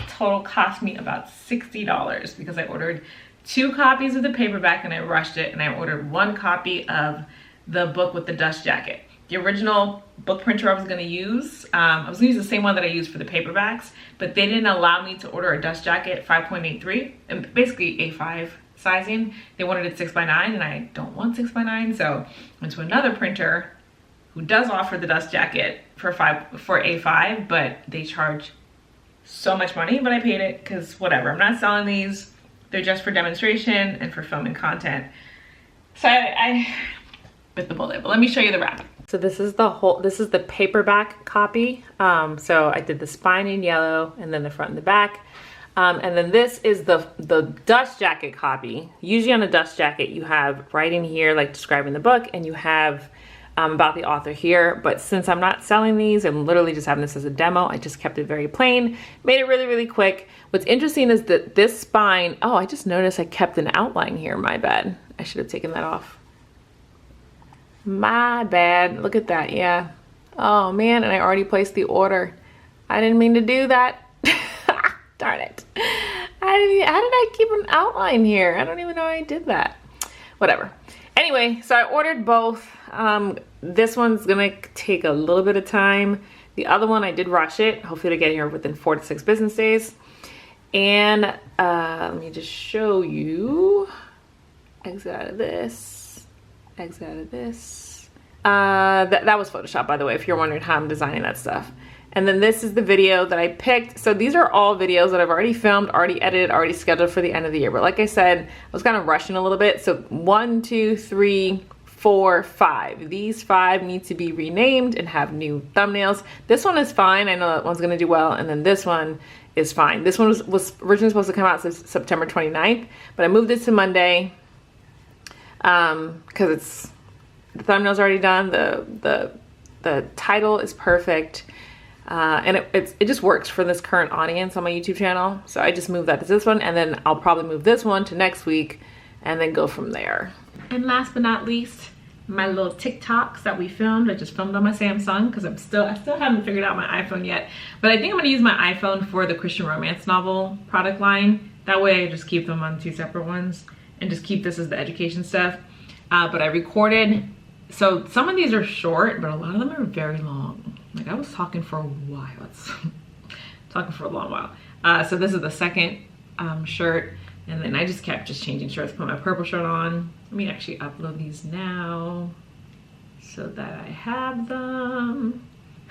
Total cost me about $60 because I ordered 2 copies of the paperback and I rushed it, and I ordered 1 copy of the book with the dust jacket. The original book printer I was gonna use, I was gonna use the same one that I used for the paperbacks, but they didn't allow me to order a dust jacket 5.83, and basically A5 sizing. They wanted it 6x9, and I don't want 6x9, so I went to another printer who does offer the dust jacket for A5, but they charge so much money, but I paid it because whatever. I'm not selling these. They're just for demonstration and for filming content. So I bit the bullet, but let me show you the wrap. So this is the paperback copy. So I did the spine in yellow and then the front and the back. And then this is the dust jacket copy. Usually on a dust jacket, you have writing here, like describing the book, and you have about the author here. But since I'm not selling these, I'm literally just having this as a demo. I just kept it very plain, made it really, really quick. What's interesting is that this spine, oh, I just noticed I kept an outline here, my bad. I should have taken that off. My bad, look at that, yeah. Oh man, and I already placed the order. I didn't mean to do that. Darn it. I how did I keep an outline here? I don't even know how I did that. Whatever. Anyway, so I ordered both. This one's gonna take a little bit of time. The other one, I did rush it. Hopefully to get here within 4 to 6 business days. And let me just show you. Exit out of this. Exit out of this. That was Photoshop, by the way, if you're wondering how I'm designing that stuff. And then this is the video that I picked. So these are all videos that I've already filmed, already edited, already scheduled for the end of the year. But like I said, I was kind of rushing a little bit. So 1, 2, 3, 4, 5. These 5 need to be renamed and have new thumbnails. This one is fine. I know that one's gonna do well. And then this one is fine. This one was originally supposed to come out September 29th, but I moved it to Monday because it's the thumbnail's already done. The title is perfect. And it just works for this current audience on my YouTube channel. So I just moved that to this one, and then I'll probably move this one to next week and then go from there. And last but not least, my little TikToks that we filmed. I just filmed on my Samsung because I still haven't figured out my iPhone yet. But I think I'm gonna use my iPhone for the Christian romance novel product line. That way I just keep them on 2 separate ones and just keep this as the education stuff. But I recorded, so some of these are short, but a lot of them are very long. Like I was talking for a while. Talking for a long while. So this is the second shirt, and then I just kept changing shirts. Put my purple shirt on. Let me actually upload these now so that I have them.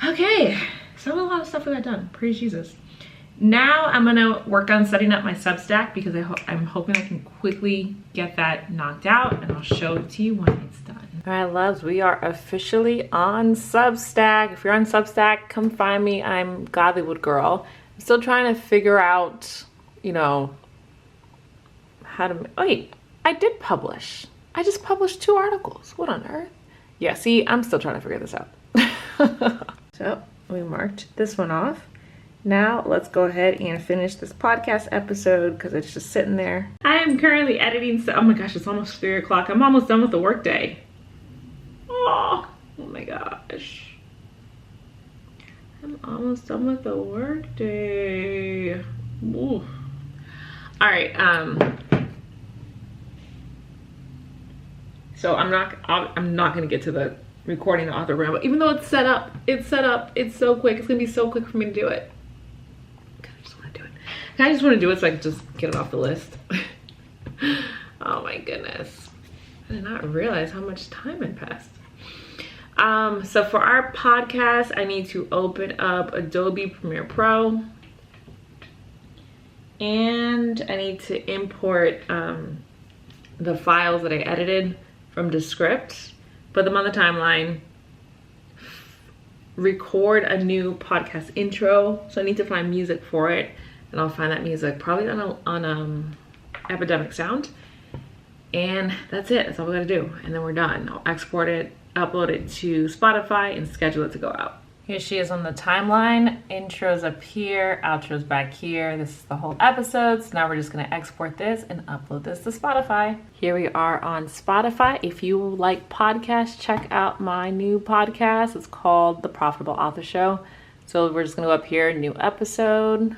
Okay, so a lot of stuff we got done. Praise Jesus. Now I'm gonna work on setting up my Substack because I'm hoping I can quickly get that knocked out, and I'll show it to you when it's done. All right, loves, we are officially on Substack. If you're on Substack, come find me. I'm Godlywood Girl. I'm still trying to figure out, you know, how to, wait, I did publish. I just published 2 articles. What on earth? Yeah, see, I'm still trying to figure this out. So we marked this one off. Now let's go ahead and finish this podcast episode because it's just sitting there. I am currently editing, so oh my gosh, it's almost 3 o'clock. I'm almost done with the workday. Oh my gosh. I'm almost done with the workday. Ooh. All right, so I'm not gonna get to the recording the author ramble, even though it's set up, it's so quick. It's gonna be so quick for me to do it. I just want to do it so I can just get it off the list. Oh my goodness. I did not realize how much time had passed. So for our podcast, I need to open up Adobe Premiere Pro. And I need to import the files that I edited from Descript, put them on the timeline, record a new podcast intro. So I need to find music for it. And I'll find that music probably on Epidemic Sound. And that's it. That's all we gotta do. And then we're done. I'll export it, upload it to Spotify, and schedule it to go out. Here she is on the timeline. Intro's up here, outro's back here. This is the whole episode. So now we're just gonna export this and upload this to Spotify. Here we are on Spotify. If you like podcasts, check out my new podcast. It's called The Profitable Author Show. So we're just gonna go up here, new episode.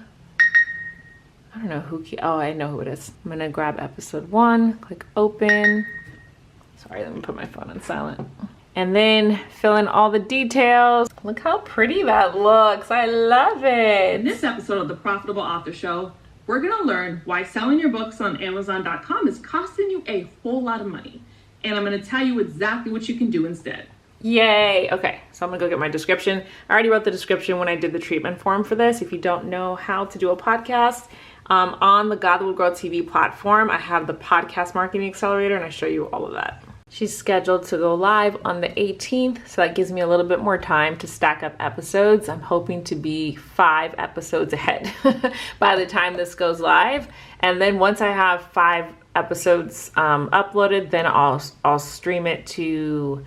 I don't know who, oh, I know who it is. I'm gonna grab episode 1, click open. Sorry, let me put my phone on silent. And then fill in all the details. Look how pretty that looks. I love it. In this episode of The Profitable Author Show, we're gonna learn why selling your books on Amazon.com is costing you a whole lot of money. And I'm gonna tell you exactly what you can do instead. Yay. Okay, so I'm gonna go get my description. I already wrote the description when I did the treatment form for this. If you don't know how to do a podcast, on the Godlywood Girl TV platform, I have the podcast marketing accelerator, and I show you all of that. She's scheduled to go live on the 18th, so that gives me a little bit more time to stack up episodes. I'm hoping to be 5 episodes ahead by the time this goes live. And then once I have 5 episodes uploaded, then I'll stream it to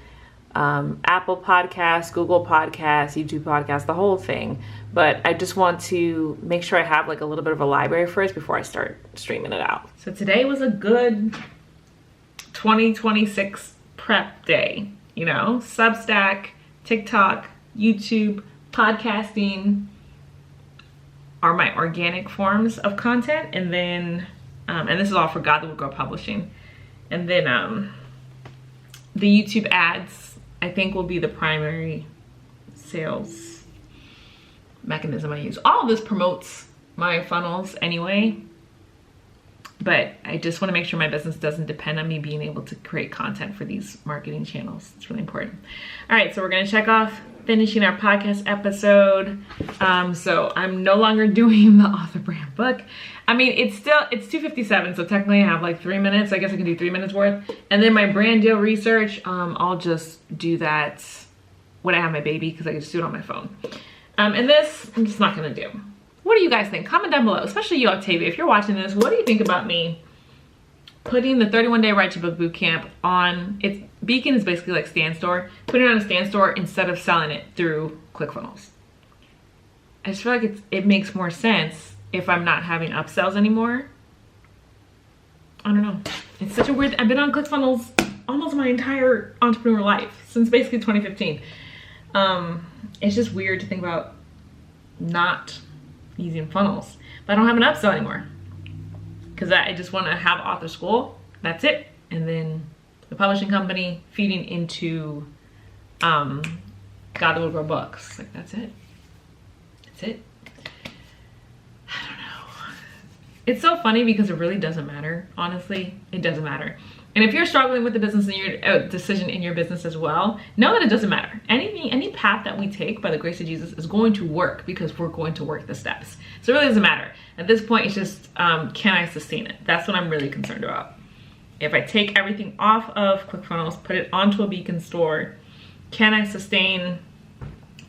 Apple Podcasts, Google Podcasts, YouTube Podcasts, the whole thing. But I just want to make sure I have like a little bit of a library first before I start streaming it out. So today was a good 2026 prep day, you know, Substack, TikTok, YouTube, podcasting, are my organic forms of content, and then and this is all for God That Will Grow Publishing. And then the YouTube ads, I think, will be the primary sales mechanism I use. All of this promotes my funnels anyway, but I just want to make sure my business doesn't depend on me being able to create content for these marketing channels. It's really important. All right, so we're going to check off finishing our podcast episode. So I'm no longer doing the author brand book. I mean, it's 2:57, so technically I have like 3 minutes. I guess I can do 3 minutes worth. And then my brand deal research, I'll just do that when I have my baby, because I can just do it on my phone. And this, I'm just not gonna do. What do you guys think? Comment down below, especially you, Octavia. If you're watching this, what do you think about me putting the 31-day Write Your Book Bootcamp on, Beacon is basically like Stand Store, putting it on a Stand Store instead of selling it through ClickFunnels? I just feel like it makes more sense if I'm not having upsells anymore. I don't know. It's such a weird, I've been on ClickFunnels almost my entire entrepreneur life, since basically 2015. It's just weird to think about not using funnels, but I don't have an upsell anymore, because I just want to have author school. That's it. And then the publishing company feeding into God That Will Grow Books. Like, that's it. That's it. I don't know. It's so funny because it really doesn't matter. Honestly, it doesn't matter. And if you're struggling with the business and your decision in your business as well, know that it doesn't matter. Any path that we take by the grace of Jesus is going to work, because we're going to work the steps. So it really doesn't matter. At this point, it's just, can I sustain it? That's what I'm really concerned about. If I take everything off of ClickFunnels, put it onto a Beacon store, can I sustain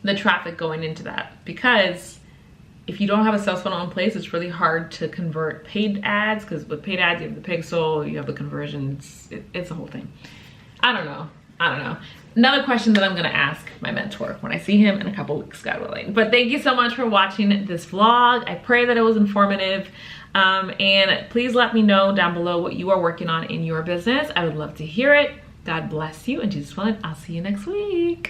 the traffic going into that? Because if you don't have a sales funnel in place, it's really hard to convert paid ads, because with paid ads, you have the pixel, you have the conversions, it's a whole thing. I don't know. Another question that I'm gonna ask my mentor when I see him in a couple weeks, God willing. But thank you so much for watching this vlog. I pray that it was informative. And please let me know down below what you are working on in your business. I would love to hear it. God bless you, and Jesus willing, I'll see you next week.